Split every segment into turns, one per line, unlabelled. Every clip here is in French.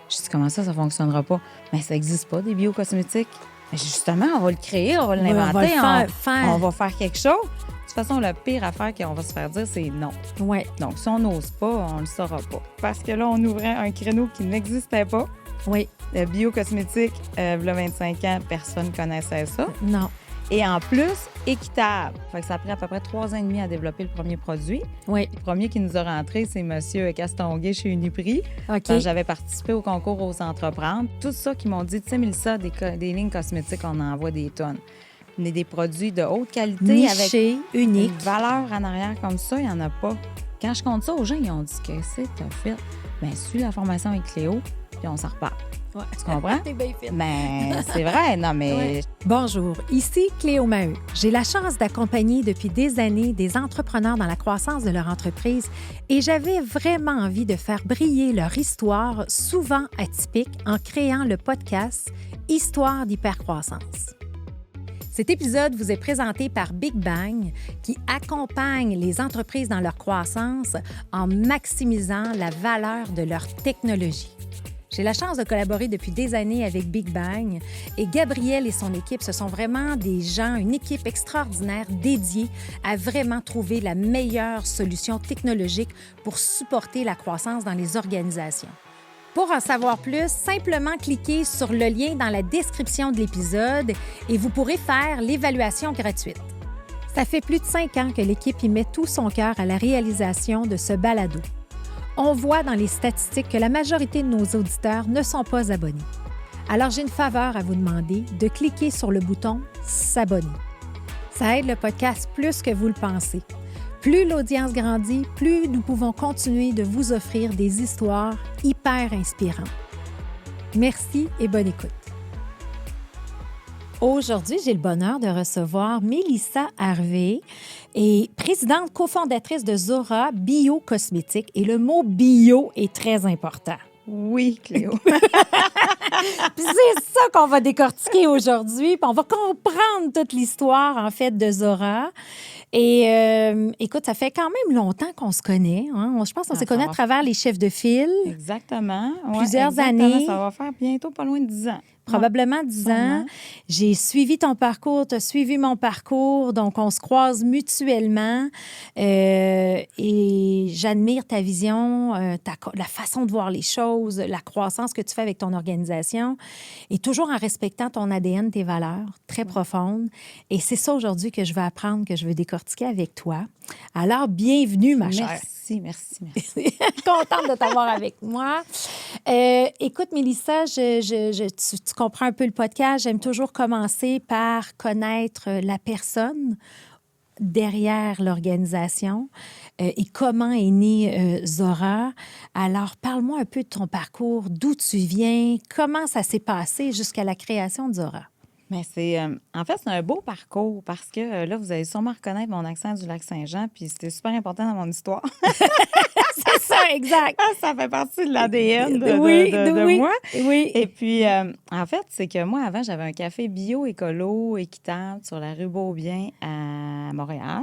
Je dis, comment ça fonctionnera pas? Mais ça n'existe pas, des biocosmétiques. Mais justement, on va le créer, on va l'inventer, on va faire quelque chose. De toute façon, le pire affaire qu'on va se faire dire, c'est non.
Ouais.
Donc, si on n'ose pas, on ne le saura pas. Parce que là, on ouvrait un créneau qui n'existait pas.
Oui.
Le biocosmétique, il y a 25 ans, personne ne connaissait ça.
Non.
Et en plus, équitable. Fait que ça a pris à peu près 3 ans et demi à développer le premier produit.
Oui.
Le premier qui nous a rentré, c'est M. Castonguay chez Uniprix.
OK.
J'avais participé au concours aux entreprendre. Tout ça qui m'ont dit, tu sais, Mélissa, des lignes cosmétiques, on en envoie des tonnes. Mais des produits de haute qualité
niché,
avec
unique.
une valeur en arrière comme ça, il n'y en a pas. Quand je compte ça aux gens, ils ont dit, qu'est-ce que t'as fait? Bien, suis la formation avec Cléo, puis on s'en repart.
Ouais.
Tu comprends?
T'es bien fine.
Mais c'est vrai, non, mais...
Ouais. Bonjour, ici Cléo Maheu. J'ai la chance d'accompagner depuis des années des entrepreneurs dans la croissance de leur entreprise et j'avais vraiment envie de faire briller leur histoire, souvent atypique, en créant le podcast Histoire d'hypercroissance. Cet épisode vous est présenté par Big Bang, qui accompagne les entreprises dans leur croissance en maximisant la valeur de leur technologie. J'ai la chance de collaborer depuis des années avec Big Bang et Gabriel et son équipe, ce sont vraiment des gens, une équipe extraordinaire dédiée à vraiment trouver la meilleure solution technologique pour supporter la croissance dans les organisations. Pour en savoir plus, simplement cliquez sur le lien dans la description de l'épisode et vous pourrez faire l'évaluation gratuite. Ça fait plus de 5 ans que l'équipe y met tout son cœur à la réalisation de ce balado. On voit dans les statistiques que la majorité de nos auditeurs ne sont pas abonnés. Alors, j'ai une faveur à vous demander de cliquer sur le bouton « S'abonner ». Ça aide le podcast plus que vous le pensez. Plus l'audience grandit, plus nous pouvons continuer de vous offrir des histoires hyper inspirantes. Merci et bonne écoute. Aujourd'hui, j'ai le bonheur de recevoir Mélissa Harvey, et présidente cofondatrice de Zora Biocosmétiques. Et le mot « bio » est très important.
Oui, Cléo.
Puis c'est ça qu'on va décortiquer aujourd'hui. Puis on va comprendre toute l'histoire, en fait, de Zora. Et écoute, ça fait quand même longtemps qu'on se connaît. Hein? Je pense qu'on s'est connus à travers les chefs de file.
Exactement. Ouais,
Plusieurs années.
Ça va faire bientôt pas loin de 10 ans.
Probablement 10 ans. J'ai suivi ton parcours, tu as suivi mon parcours, donc on se croise mutuellement et j'admire ta vision, la façon de voir les choses, la croissance que tu fais avec ton organisation et toujours en respectant ton ADN, tes valeurs très profondes. Et c'est ça aujourd'hui que je veux apprendre, que je veux décortiquer avec toi. Alors, bienvenue, ma chère.
Merci.
Contente de t'avoir avec moi. Écoute, Mélissa, tu comprends un peu le podcast. J'aime toujours commencer par connaître la personne derrière l'organisation et comment est née Zora. Alors, parle-moi un peu de ton parcours, d'où tu viens, comment ça s'est passé jusqu'à la création de Zora.
Mais en fait, c'est un beau parcours parce que là, vous allez sûrement reconnaître mon accent du Lac-Saint-Jean, puis c'était super important dans mon histoire.
C'est ça, exact.
Ça fait partie de l'ADN de moi.
Oui.
Et puis, en fait, c'est que moi, avant, j'avais un café bio-écolo, équitable, sur la rue Beaubien à Montréal.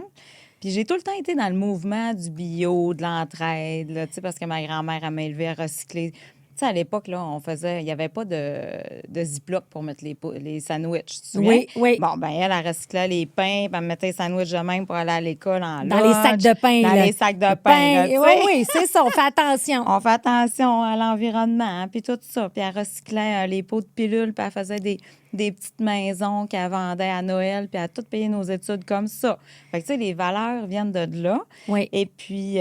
Puis j'ai tout le temps été dans le mouvement du bio, de l'entraide, là, parce que ma grand-mère, elle m'a élevée à recycler. Tu sais, à l'époque, là, il n'y avait pas de Ziploc pour mettre les sandwichs, tu te souviens?
Oui.
Bon, ben elle recyclait les pains, puis elle me mettait les sandwichs de même pour aller à l'école en
Dans les sacs de pain.
Dans les sacs de pain,
Oui, c'est ça, on fait attention.
On fait attention à l'environnement, hein, puis tout ça. Puis elle recyclait les pots de pilules, puis elle faisait des petites maisons qu'elle vendait à Noël, puis elle a tout payé nos études comme ça. Fait que, tu sais, les valeurs viennent de là.
Oui.
Et puis,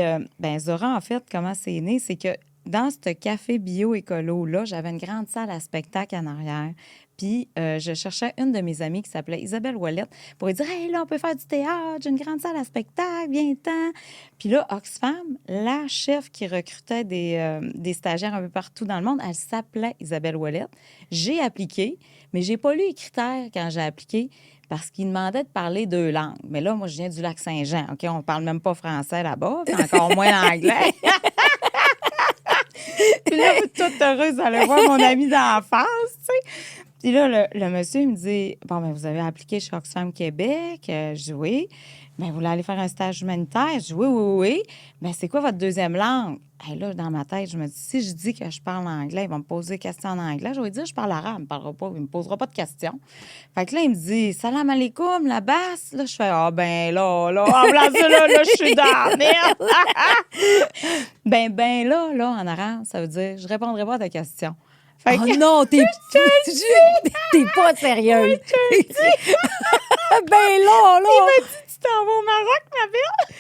Zora, en fait, comment c'est né, c'est que dans ce café bio-écolo-là, j'avais une grande salle à spectacle en arrière. Puis, je cherchais une de mes amies qui s'appelait Isabelle Ouellette pour lui dire « Hey, là, on peut faire du théâtre, j'ai une grande salle à spectacle, viens-t'en. » Puis là, Oxfam, la chef qui recrutait des stagiaires un peu partout dans le monde, elle s'appelait Isabelle Ouellette. J'ai appliqué, mais j'ai pas lu les critères quand j'ai appliqué parce qu'ils demandaient de parler 2 langues. Mais là, moi, je viens du Lac-Saint-Jean, OK? On parle même pas français là-bas, puis encore moins l'anglais. Puis là, toute heureuse d'aller voir mon ami d'en face, tu sais. Puis là, le monsieur, il me dit « Bon, bien, vous avez appliqué chez Oxfam Québec? » Je dis « Oui. » Bien, vous voulez aller faire un stage humanitaire? Je dis, oui, oui, oui. Bien, c'est quoi votre deuxième langue? Et là, dans ma tête, je me dis, si je dis que je parle anglais, il va me poser des questions en anglais. Je vais lui dire, je parle arabe. Il me posera pas de questions. Fait que là, il me dit, salam alaikum, la basse. Là, je fais, ah, ben là, en blanc, là, je suis dans la merde. là, en arabe, ça veut dire, je répondrai pas à ta question. Fait
Oh
que,
non, t'es pas sérieuse. Ben là,
il
là,
m'a dit, tu t'en vas au Maroc, ma belle?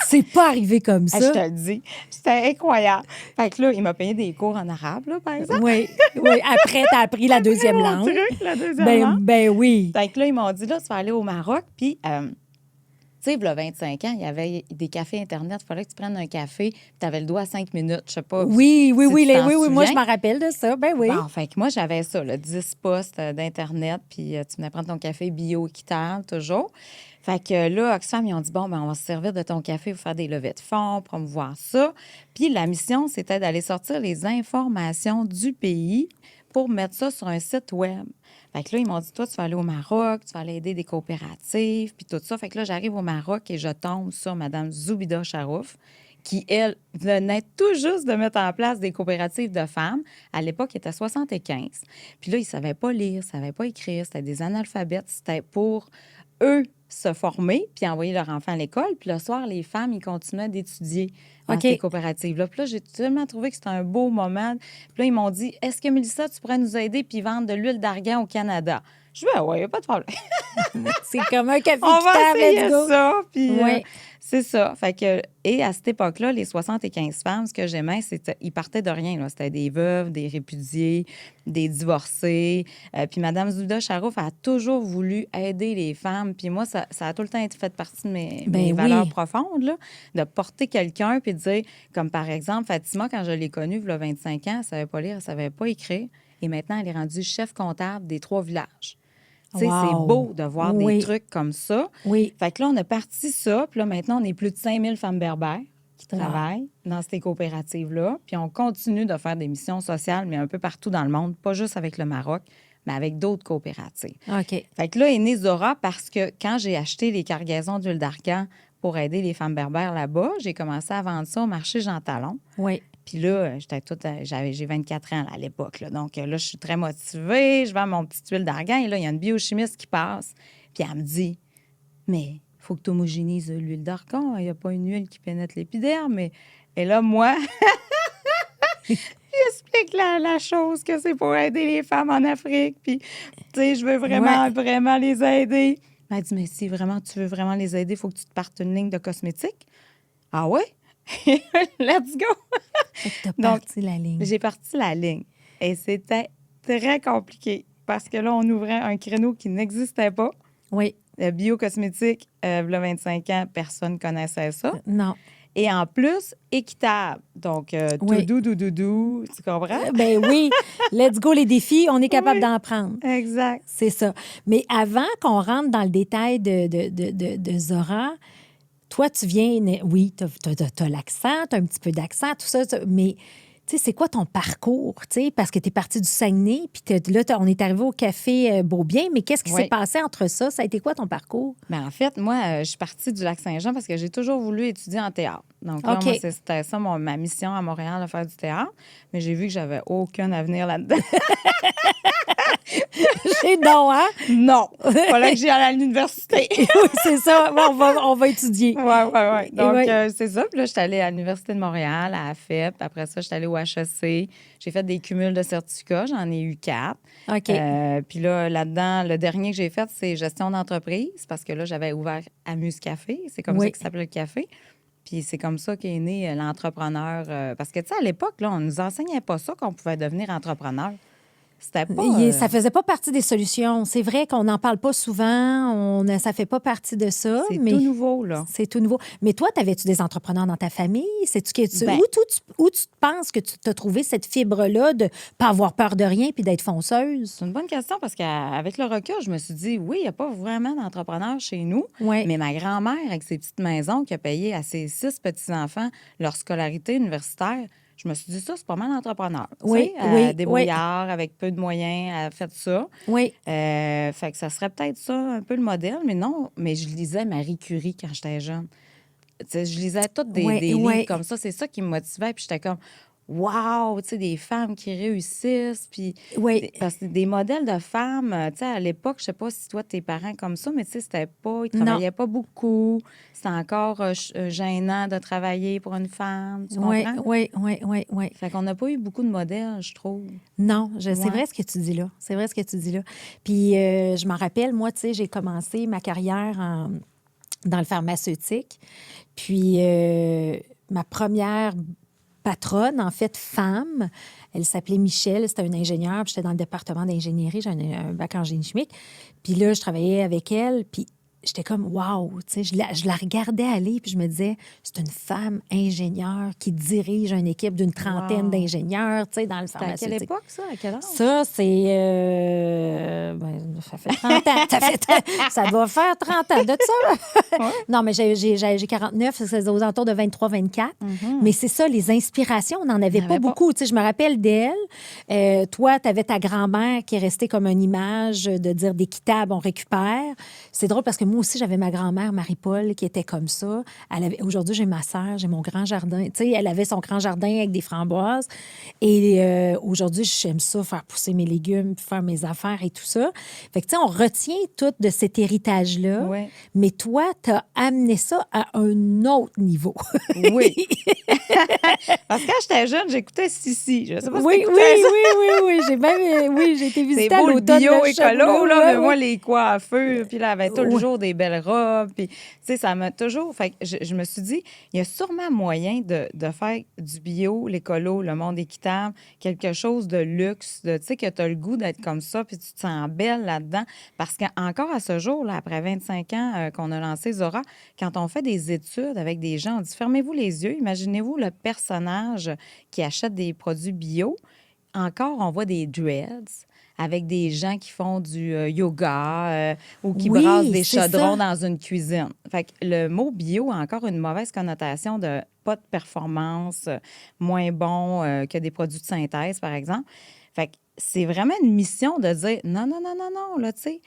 c'est pas arrivé comme
Ah, je
ça.
te le dis. C'était incroyable. Fait que là, il m'a payé des cours en arabe, là, par exemple.
Oui, oui. Après, t'as appris la deuxième
Mon
langue.
truc, la deuxième langue.
Ben oui.
Fait que là, ils m'ont dit, là, tu vas aller au Maroc. Puis, tu sais, il y a 25 ans, il y avait des cafés Internet. Il fallait que tu prennes un café. Puis, tu avais le doigt à 5 minutes. Je sais pas.
Oui, oui,
si
oui,
tu t'en
oui, moi, je
souviens.
m'en rappelle de ça. Ben oui.
Bon, fait que moi, j'avais ça, là, 10 postes d'Internet. Puis, tu venais prendre ton café bio-équitable, toujours. Fait que là, Oxfam, ils ont dit, bon, ben on va se servir de ton café pour faire des levées de fonds, promouvoir ça. Puis la mission, c'était d'aller sortir les informations du pays pour mettre ça sur un site web. Fait que là, ils m'ont dit, toi, tu vas aller au Maroc, tu vas aller aider des coopératives, puis tout ça. Fait que là, j'arrive au Maroc et je tombe sur Mme Zoubida Charouf, qui, elle, venait tout juste de mettre en place des coopératives de femmes. À l'époque, il était 75. Puis là, ils ne savaient pas lire, ils ne savaient pas écrire. C'était des analphabètes. C'était pour eux se former puis envoyer leur enfant à l'école. Puis le soir, les femmes, ils continuaient d'étudier dans
OK.
ces coopératives-là. Puis là, j'ai tellement trouvé que c'était un beau moment. Puis là, ils m'ont dit, est-ce que, Mélissa, tu pourrais nous aider puis vendre de l'huile d'argan au Canada? Je dis, oui, il n'y a pas de problème.
C'est comme un café
On va
équitable,
essayer
let's go.
ça. Puis,
Oui.
c'est ça. Fait que, et à cette époque-là, les 75 femmes, ce que j'aimais, c'était ils partaient de rien, là. C'était des veuves, des répudiées, des divorcées. Puis Mme Zoubida Charouf a toujours voulu aider les femmes. Puis moi, ça a tout le temps été fait partie de mes
Ben
valeurs
oui.
profondes, là, de porter quelqu'un puis de dire, comme par exemple, Fatima, quand je l'ai connue, il y a 25 ans, elle ne savait pas lire, elle ne savait pas écrire. Et maintenant, elle est rendue chef comptable des 3 villages. Tu sais, c'est
Wow.
beau de voir
Oui.
des trucs comme ça.
Oui.
Fait que là, on a parti ça. Puis là, maintenant, on est plus de 5000 femmes berbères qui
Wow.
travaillent dans ces coopératives-là. Puis on continue de faire des missions sociales, mais un peu partout dans le monde, pas juste avec le Maroc, mais avec d'autres coopératives.
OK.
Fait que là est née Zora parce que quand j'ai acheté les cargaisons d'huile d'argan pour aider les femmes berbères là-bas, j'ai commencé à vendre ça au marché Jean Talon.
Oui.
Puis là, j'ai 24 ans là, à l'époque. Là. Donc là, je suis très motivée. Je vends mon petit huile d'argan. Et là, il y a une biochimiste qui passe. Puis elle me dit, mais il faut que tu homogénises l'huile d'argan. Il n'y a pas une huile qui pénètre l'épiderme. Et là, moi, j'explique la chose que c'est pour aider les femmes en Afrique. Puis, tu sais, je veux vraiment,
Ouais.
vraiment les aider. Elle dit, mais si vraiment tu veux vraiment les aider, il faut que tu te partes une ligne de cosmétiques. Ah ouais? Let's go!
Fait que t'as
Donc,
parti la ligne.
J'ai parti la ligne. Et c'était très compliqué parce que là, on ouvrait un créneau qui n'existait pas.
Oui.
Le biocosmétique, il y a 25 ans, personne ne connaissait ça.
Non.
Et en plus, équitable. Donc,
Oui.
doudou, tu comprends?
Ben oui. Let's go, les défis. On est capable
Oui.
d'en prendre.
Exact.
C'est ça. Mais avant qu'on rentre dans le détail de Zora, toi, tu viens... Oui, t'as l'accent, t'as un petit peu d'accent, tout ça, mais... Tu sais, c'est quoi ton parcours, tu sais? Parce que tu es parti du Saguenay, puis là, on est arrivé au café Beaubien, mais qu'est-ce qui
Oui.
s'est passé entre ça? Ça a été quoi ton parcours?
Mais en fait, moi, je suis partie du Lac-Saint-Jean parce que j'ai toujours voulu étudier en théâtre. Donc là,
OK.
moi, c'était ça ma mission à Montréal, de faire du théâtre. Mais j'ai vu que j'avais aucun avenir là-dedans.
C'est non, hein?
Non! Fallait que j'aille à l'université.
Oui, c'est ça. Bon, on va étudier.
Oui. Donc,
Ouais.
c'est ça. Puis là, je suis allée à l'Université de Montréal, à AFEP. Après ça, je suis allée au HEC. J'ai fait des cumuls de certificats. J'en ai eu 4.
OK.
Puis là-dedans, le dernier que j'ai fait, c'est gestion d'entreprise parce que là, j'avais ouvert Amuse Café. C'est comme
Oui.
ça qu'il s'appelle le café. Puis c'est comme ça qu'est né l'entrepreneur. Parce que, tu sais, à l'époque, là, on ne nous enseignait pas ça qu'on pouvait devenir entrepreneur. C'était pas...
Ça faisait pas partie des solutions. C'est vrai qu'on n'en parle pas souvent. Ça fait pas partie de ça.
c'est
mais
tout nouveau, là.
C'est tout nouveau. Mais toi, t'avais-tu des entrepreneurs dans ta famille? C'est-tu
Ben-
où tu penses que tu t'as trouvé cette fibre-là de pas avoir peur de rien puis d'être fonceuse?
C'est une bonne question parce qu'avec le recul, je me suis dit, oui, il n'y a pas vraiment d'entrepreneurs chez nous.
Oui.
Mais ma grand-mère, avec ses petites maisons, qui a payé à ses 6 petits-enfants leur scolarité universitaire, je me suis dit, ça, c'est pas mal entrepreneur.
Oui,
tu sais,
oui,
débrouillard, avec peu de moyens, elle a fait ça.
Oui.
Fait que ça serait peut-être ça, un peu le modèle, mais non. Mais je lisais Marie Curie quand j'étais jeune. Tu sais, je lisais tous
Oui,
des livres
oui.
comme ça. C'est ça qui me motivait. Puis j'étais comme, wow, tu sais, des femmes qui réussissent. Puis,
Oui.
parce que des modèles de femmes, tu sais, à l'époque, je sais pas si toi, tes parents comme ça, mais tu sais, c'était pas, ils
Non.
travaillaient pas beaucoup. C'était encore gênant de travailler pour une femme. Tu
Oui,
comprends?
oui, oui, oui, oui.
Fait qu'on n'a pas eu beaucoup de modèles, je trouve.
Non, c'est
Ouais.
vrai ce que tu dis là. C'est vrai ce que tu dis là. Puis je m'en rappelle, moi, tu sais, j'ai commencé ma carrière dans le pharmaceutique. Puis ma première patronne, en fait, femme, elle s'appelait Michel, c'était une ingénieure, puis j'étais dans le département d'ingénierie, j'ai un bac en génie chimique. Puis là, je travaillais avec elle, puis j'étais comme, wow, tu sais, je la regardais aller, puis je me disais, c'est une femme ingénieure qui dirige une équipe d'une trentaine
Wow.
d'ingénieurs, tu sais, dans le
C'était à quelle
pharmaceutique.
époque, ça? À quel âge?
Ça, c'est... ça fait 30 ans. Ça doit faire 30 ans de ça.
Ouais.
Non, mais j'ai 49, c'est aux alentours de 23-24. Mais c'est ça, les inspirations, on n'en avait pas beaucoup. Tu sais, je me rappelle d'elle. Toi, tu avais ta grand-mère qui est restée comme une image de dire d'équitable, on récupère. C'est drôle parce que moi aussi, j'avais ma grand-mère, Marie-Paul, qui était comme ça. Aujourd'hui, j'ai ma sœur, j'ai mon grand jardin. Tu sais, elle avait son grand jardin avec des framboises. Et aujourd'hui, j'aime ça, faire pousser mes légumes, puis faire mes affaires et tout ça. Fait que, tu sais, on retient tout de cet héritage-là.
Ouais.
Mais toi, tu as amené ça à un autre niveau.
Oui. Parce que quand j'étais jeune, j'écoutais Sissi. Je sais pas si
Oui,
t'écoutais ça.
oui. J'ai été
C'est
visiter à
beau le
l'automne.
bio
le
écolo,
Chevreau,
là,
ouais,
mais
ouais.
moi, les coiffeurs, puis là, elle avait
Ouais.
toujours des belles robes, puis, tu sais, ça m'a toujours... Fait que je me suis dit, il y a sûrement moyen de faire du bio, l'écolo, le monde équitable, quelque chose de luxe, tu sais, que tu as le goût d'être comme ça, puis tu te sens belle là-dedans. Parce qu'encore à ce jour, là, après 25 ans qu'on a lancé Zora, quand on fait des études avec des gens, on dit, fermez-vous les yeux, imaginez-vous le personnage qui achète des produits bio. Encore, on voit des dreads avec des gens qui font du yoga ou qui
Oui,
brassent des
c'est
chaudrons
ça.
dans une cuisine. Fait que le mot bio a encore une mauvaise connotation de pas de performance, moins bon que des produits de synthèse, par exemple. Fait que c'est vraiment une mission de dire non, non, non, non, non, là, tu sais,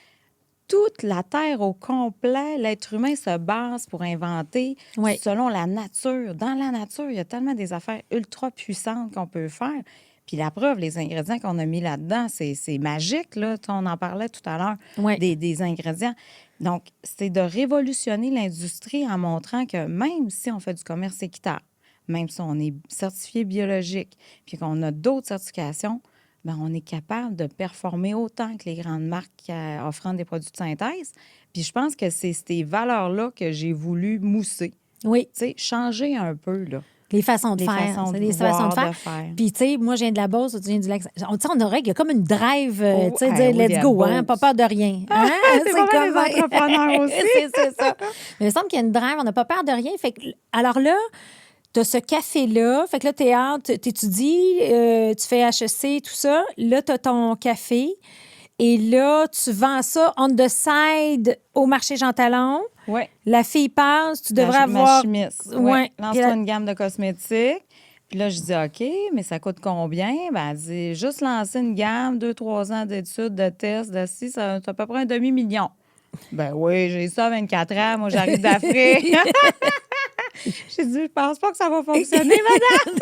toute la Terre au complet, l'être humain se base pour inventer
Oui.
selon la nature. Dans la nature, il y a tellement des affaires ultra puissantes qu'on peut faire. Puis la preuve, les ingrédients qu'on a mis là-dedans, c'est magique, là. On en parlait tout à l'heure,
Oui.
des ingrédients. Donc, c'est de révolutionner l'industrie en montrant que même si on fait du commerce équitable, même si on est certifié biologique, puis qu'on a d'autres certifications, ben, on est capable de performer autant que les grandes marques offrant des produits de synthèse. Puis je pense que c'est ces valeurs-là que j'ai voulu mousser.
Oui.
Tu sais, changer un peu, là.
Les façons de
Les
faire.
façons
C'est
de
les façons de
voir,
faire.
de faire.
Puis, tu sais, moi, je viens de la Beauce, tu viens du lac. On dirait qu'il y a comme une drive,
Oh,
tu sais,
hey,
dire
oui,
let's
la
go, hein,
Beauce.
pas peur de rien. Hein?
C'est pas mal les entrepreneurs aussi.
c'est ça. Mais il me semble qu'il y a une drive, on n'a pas peur de rien. Fait que, alors là, tu as ce café-là. Fait que là, tu étudies, tu fais HEC, tout ça. Là, tu as ton café. Et là, tu vends ça on the side au marché Jean Talon.
Oui.
La fille passe, tu devrais
Ma
avoir...
chimiste.
Ouais.
Ouais.
Puis
Lance-toi
là-
une gamme de cosmétiques. Puis là, je dis, OK, mais ça coûte combien? Ben, elle dit, juste lancer une gamme, 2-3 ans d'études, de tests, de ci, c'est à peu près un demi-million. Ben oui, j'ai ça à 24 ans. Moi, j'arrive d'Afrique. J'ai dit, je pense pas que ça va fonctionner, madame.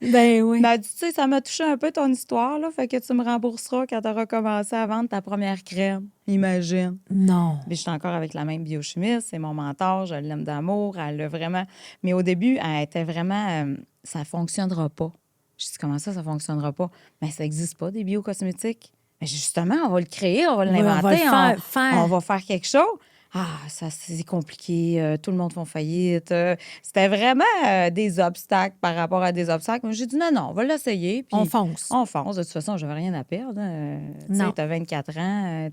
Ben oui.
Ben, elle dit, tu sais, ça m'a touché un peu ton histoire, là. Fait que tu me rembourseras quand tu auras commencé à vendre ta première crème. Imagine.
Non.
Mais je suis encore avec la même biochimiste, c'est mon mentor, je l'aime d'amour, elle l'a vraiment. Mais au début, elle était vraiment. Ça fonctionnera pas. Je dis, comment ça fonctionnera pas? Mais ça n'existe pas, des biocosmétiques. Mais justement, on va le créer, on va l'inventer,
on va le faire.
on va faire quelque chose. Ah, ça, c'est compliqué, tout le monde fait faillite. C'était vraiment des obstacles par rapport à des obstacles. Mais j'ai dit, non, non, on va l'essayer. Puis
On fonce.
On fonce. De toute façon, je n'avais rien à perdre. Tu sais,
Non.
tu as 24 ans,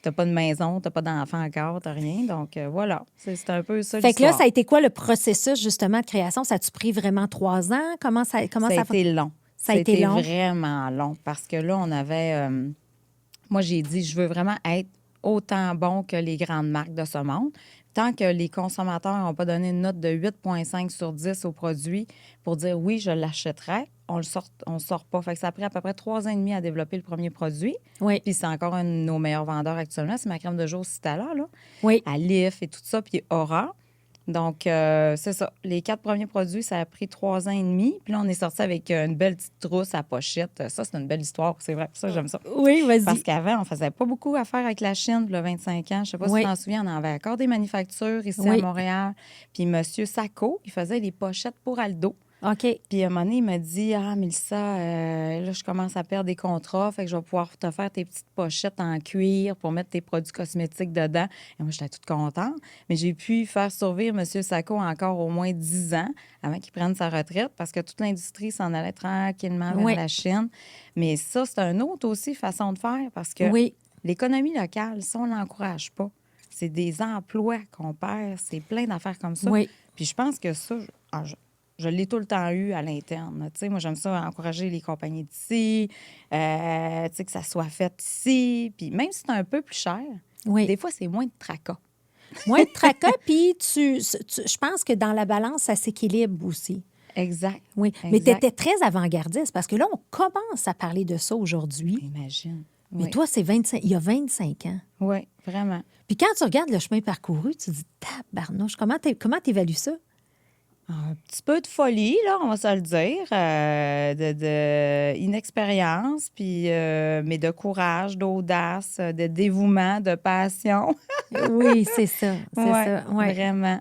t'as pas de maison, t'as pas d'enfant encore, t'as rien. Donc, voilà. C'est un peu ça
Fait que là,
l'histoire.
ça a été quoi le processus, justement, de création? Ça a-tu pris vraiment 3 ans? Comment ça
Ça a été long.
Ça a été long.
Vraiment long parce que là, on avait... moi, j'ai dit, je veux vraiment être autant bon que les grandes marques de ce monde. tant que les consommateurs n'ont pas donné une note de 8,5 sur 10 au produit pour dire oui, je l'achèterais, on le sort pas. Fait que ça a pris à peu près 3 ans et demi à développer le premier produit.
Oui.
Puis c'est encore un de nos meilleurs vendeurs actuellement. C'est ma crème de jour Citala, là.
Oui.
À Lif et tout ça, puis Aura. Donc, c'est ça. Les 4 premiers produits, ça a pris 3 ans et demi. Puis là, on est sorti avec une belle petite trousse à pochette. Ça, c'est une belle histoire. C'est vrai. Ça, j'aime ça.
Oui, vas-y.
Parce qu'avant, on faisait pas beaucoup affaire avec la Chine, il y a 25 ans. Je sais pas si
Oui.
tu t'en souviens, on en avait encore des manufactures ici
Oui.
à Montréal. Puis M. Sacco, il faisait des pochettes pour Aldo.
OK.
Puis à un moment donné, il m'a dit « Ah, Mélissa, là, je commence à perdre des contrats, fait que je vais pouvoir te faire tes petites pochettes en cuir pour mettre tes produits cosmétiques dedans. » Et moi, j'étais toute contente. Mais j'ai pu faire survivre M. Sacco encore au moins 10 ans avant qu'il prenne sa retraite parce que toute l'industrie s'en allait tranquillement vers
Oui.
la Chine. Mais ça, c'est une autre aussi façon de faire parce que
Oui.
l'économie locale, ça, on ne l'encourage pas. C'est des emplois qu'on perd, c'est plein d'affaires comme ça.
Oui.
Puis je pense que ça, je l'ai tout le temps eu à l'interne. Tu sais, moi, j'aime ça encourager les compagnies d'ici, tu sais, que ça soit fait ici. Puis même si c'est un peu plus cher,
Oui.
des fois, c'est moins de tracas.
Moins de tracas, puis je pense que dans la balance, ça s'équilibre aussi.
Exact.
Oui.
Exact.
Mais tu étais très avant-gardiste parce que là, on commence à parler de ça aujourd'hui.
Imagine.
Mais
Oui.
toi, il y a 25 ans.
Oui, vraiment.
Puis quand tu regardes le chemin parcouru, tu te dis, tabarnouche, comment t'évalues ça?
Un petit peu de folie, là, on va se le dire, de inexpérience, puis, mais de courage, d'audace, de dévouement, de passion.
Oui, c'est ça. C'est
Ouais,
ça. Ouais.
vraiment.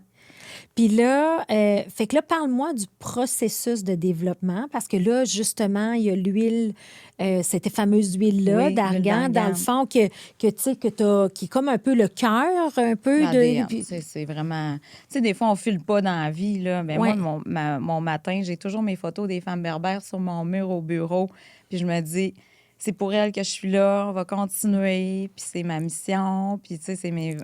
Puis là, fait que là, parle-moi du processus de développement, parce que là, justement, il y a l'huile, cette fameuse huile-là,
Oui, l'huile
d'argan, dans le
d'argan.
fond, qui est comme un peu le cœur, un peu
L'ADN,
de...
c'est vraiment... Tu sais, des fois, on ne file pas dans la vie, là. Mais
Ouais.
moi, mon matin, j'ai toujours mes photos des femmes berbères sur mon mur au bureau. Puis je me dis, c'est pour elles que je suis là, on va continuer. Puis c'est ma mission. Puis, tu sais,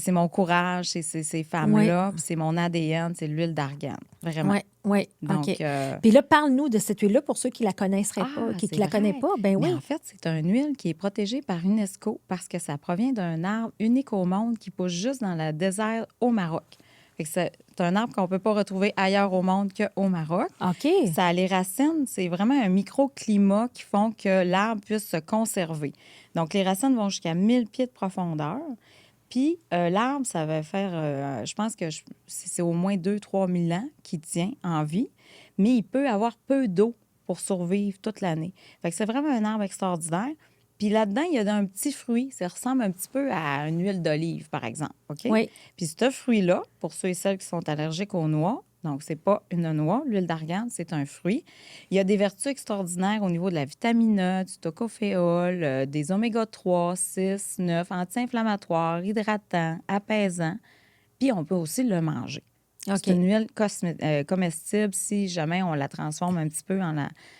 c'est mon courage, c'est ces femmes-là. Puis c'est mon ADN, c'est l'huile d'argan. Vraiment.
Oui, oui,
Donc,
OK. Puis là, parle-nous de cette huile-là pour ceux qui la connaisseraient
Ah,
pas, qui
c'est
la connaissent
vrai.
pas. Ben
Mais
oui.
en fait, c'est une huile qui est protégée par UNESCO parce que ça provient d'un arbre unique au monde qui pousse juste dans le désert au Maroc. Fait que c'est un arbre qu'on ne peut pas retrouver ailleurs au monde qu'au Maroc.
OK.
Ça a les racines, c'est vraiment un microclimat qui font que l'arbre puisse se conserver. Donc, les racines vont jusqu'à 1000 pieds de profondeur. Puis, l'arbre, ça va faire, je pense que c'est au moins 2-3 000 ans qu'il tient en vie, mais il peut avoir peu d'eau pour survivre toute l'année. Fait que c'est vraiment un arbre extraordinaire. Puis là-dedans, il y a un petit fruit. Ça ressemble un petit peu à une huile d'olive, par exemple. OK?
Oui.
Puis ce fruit-là, pour ceux et celles qui sont allergiques aux noix, donc c'est pas une noix, l'huile d'argan, c'est un fruit. Il y a des vertus extraordinaires au niveau de la vitamine E, du tocophéol, des oméga 3, 6, 9, anti-inflammatoires, hydratants, apaisants. Puis on peut aussi le manger.
OK.
C'est une huile comestible si jamais on la transforme un petit peu en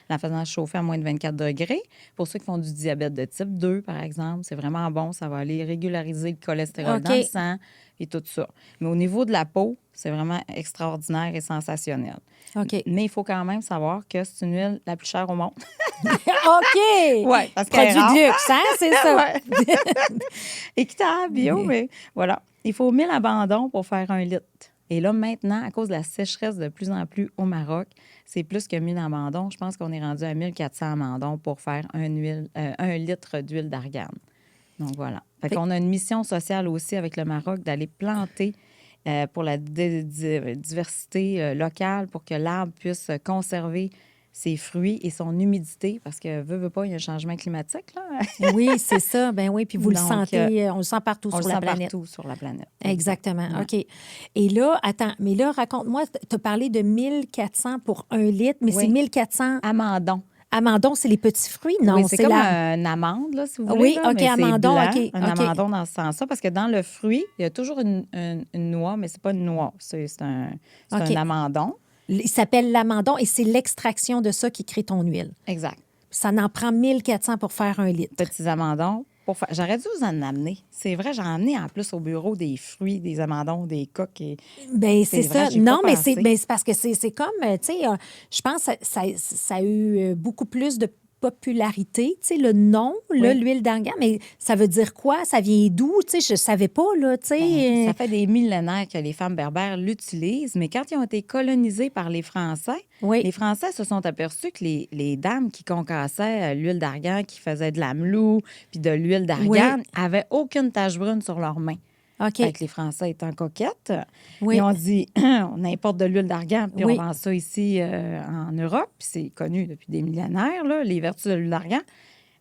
la faisant chauffer à moins de 24 degrés. Pour ceux qui font du diabète de type 2, par exemple, c'est vraiment bon. Ça va aller régulariser le cholestérol
OK.
dans le sang et tout ça. Mais au niveau de la peau, c'est vraiment extraordinaire et sensationnel.
OK.
Mais il faut quand même savoir que c'est une huile la plus chère au monde.
OK!
Oui, parce qu'elle est
Produit
rare.
de luxe, hein? C'est ça.
Ouais. Équitable, bio, mais voilà. Il faut 1000 abandons pour faire 1 litre. Et là, maintenant, à cause de la sécheresse de plus en plus au Maroc, c'est plus que 1000 abandons. Je pense qu'on est rendu à 1400 abandons pour faire 1 litre d'huile d'argan. Donc, voilà. Fait qu'on a une mission sociale aussi avec le Maroc d'aller planter pour la diversité locale pour que l'arbre puisse conserver ses fruits et son humidité, parce que, veut pas, il y a un changement climatique, là.
Oui, c'est ça. Ben oui, puis vous le
Donc,
sentez, on le sent partout
On
sur
le
la
sent
planète.
partout sur la planète.
Exactement.
Ouais.
OK. Et là, attends, mais là, raconte-moi, tu as parlé de 1400 pour 1 litre, mais
Oui.
c'est 1400...
Amandon.
Amandon, c'est les petits fruits? Non,
Oui, c'est comme
la...
une amande, là, si vous voulez.
Oui,
là,
OK,
mais c'est
amandon,
blanc,
OK,
un
OK.
amandon dans ce sens-là, parce que dans le fruit, il y a toujours une noix, mais c'est pas une noix, c'est un
OK.
amandon.
Il s'appelle l'amandon et c'est l'extraction de ça qui crée ton huile.
Exact.
Ça en prend 1400 pour faire 1 litre.
Petits amandons. J'aurais dû vous en amener. C'est vrai, j'en ai en plus au bureau des fruits, des amandons, des coques.
Bien, c'est
vrai,
ça.
j'y ai
Non,
pas
mais
pensé.
c'est parce que c'est comme, tu sais, je pense que ça a eu beaucoup plus de popularité, tu sais, le nom, là,
Oui.
l'huile d'argan, mais ça veut dire quoi? Ça vient d'où? Tu sais, je savais pas, là, tu sais.
Ben, ça fait des millénaires que les femmes berbères l'utilisent, mais quand ils ont été colonisés par
Oui.
les Français se sont aperçus que les dames qui concassaient l'huile d'argan, qui faisaient de l'amelou puis de l'huile d'argan, avaient aucune tache brune sur leurs mains.
OK.
Fait que les Français étant coquettes,
Oui.
ils ont dit on importe de l'huile d'argan, puis
Oui.
on vend ça ici en Europe. Puis c'est connu depuis des millénaires, là, les vertus de l'huile d'argan.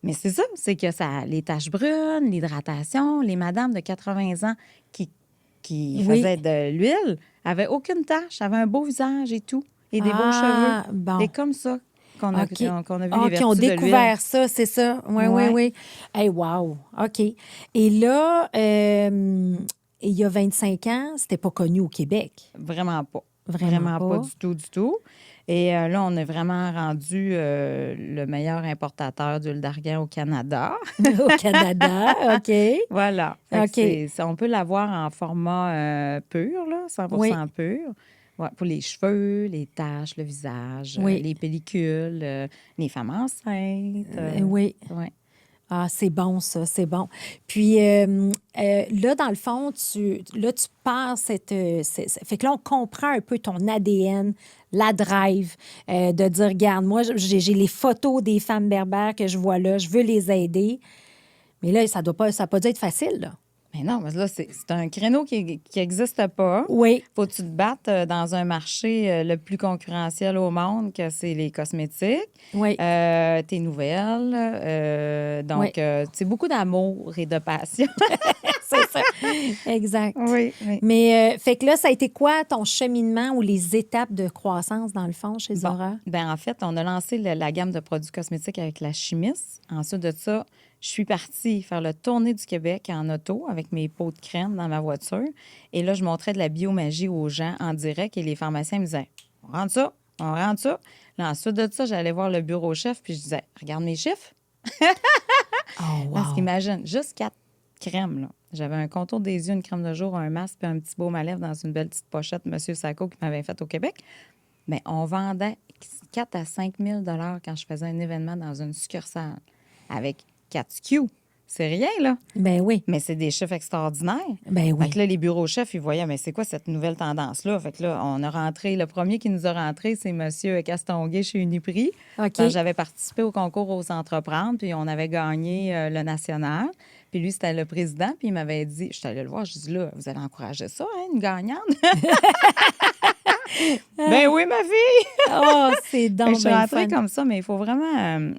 Mais c'est ça, c'est que ça, les taches brunes, l'hydratation, les madames de 80 ans qui
Oui.
faisaient de l'huile avaient aucune tache, avaient un beau visage et tout, et des beaux
Ah,
cheveux.
bon.
C'est comme ça qu'on a,
OK.
qu'on a vu les
Qui ont
vertus de l'huile.
découvert ça, c'est ça. Oui, oui,
Ouais.
oui. Hey, wow. OK. Et là, il y a 25 ans, c'était pas connu au Québec.
Vraiment pas.
Vraiment
pas
pas.
du tout, du tout. Et là, on est vraiment rendu le meilleur importateur d'huile d'argan au Canada.
Au Canada, OK.
Voilà. Fait que
OK.
on peut l'avoir en format pur, là, 100
Oui.
pur. Ouais, pour les cheveux, les taches, le visage,
Oui.
les pellicules, les femmes enceintes.
Oui.
Ouais.
Ah, c'est bon, ça, c'est bon. Puis là, dans le fond, tu pars fait que là, on comprend un peu ton ADN, la drive, de dire, regarde, moi, j'ai les photos des femmes berbères que je vois là, je veux les aider. Mais là, ça n'a pas dû être facile, là.
Mais non, mais là, c'est un créneau qui n'existe pas.
Oui.
Faut que tu te battes dans un marché le plus concurrentiel au monde, que c'est les cosmétiques.
Oui.
Tes nouvelles. Donc,
Oui.
c'est beaucoup d'amour et de passion.
C'est ça. Exact.
Oui.
Mais fait que là, ça a été quoi ton cheminement ou les étapes de croissance, dans le fond, chez Zora?
Ben en fait, on a lancé la gamme de produits cosmétiques avec la chimiste. Ensuite de ça, je suis partie faire le tournée du Québec en auto avec mes pots de crème dans ma voiture. Et là, je montrais de la biomagie aux gens en direct et les pharmaciens me disaient « On rentre ça, on rentre ça. » Là, ensuite de ça, j'allais voir le bureau chef puis je disais « Regarde mes chiffres. »
Oh, wow.
Parce qu'imagine, juste 4 crèmes, là. J'avais un contour des yeux, une crème de jour, un masque puis un petit baume à lèvres dans une belle petite pochette M. Sacco qui m'avait faite au Québec. Mais on vendait 4 à 5 000 quand je faisais un événement dans une succursale avec 4 SKU. C'est rien, là.
Ben oui.
Mais c'est des chiffres extraordinaires.
Ben oui.
Fait que là, les bureaux chefs, ils voyaient, mais c'est quoi cette nouvelle tendance-là? Fait que là, on a rentré, le premier qui nous a rentré, c'est M. Castonguay chez Uniprix.
OK.
Quand j'avais participé au concours aux entreprendre, puis on avait gagné le national. Puis lui, c'était le président, puis il m'avait dit, je suis allée le voir, je dis là, vous allez encourager ça, hein, une gagnante? Ben oui, ma fille!
Oh, c'est donc
Je suis
bien
rentrée
fun.
comme ça, mais il faut vraiment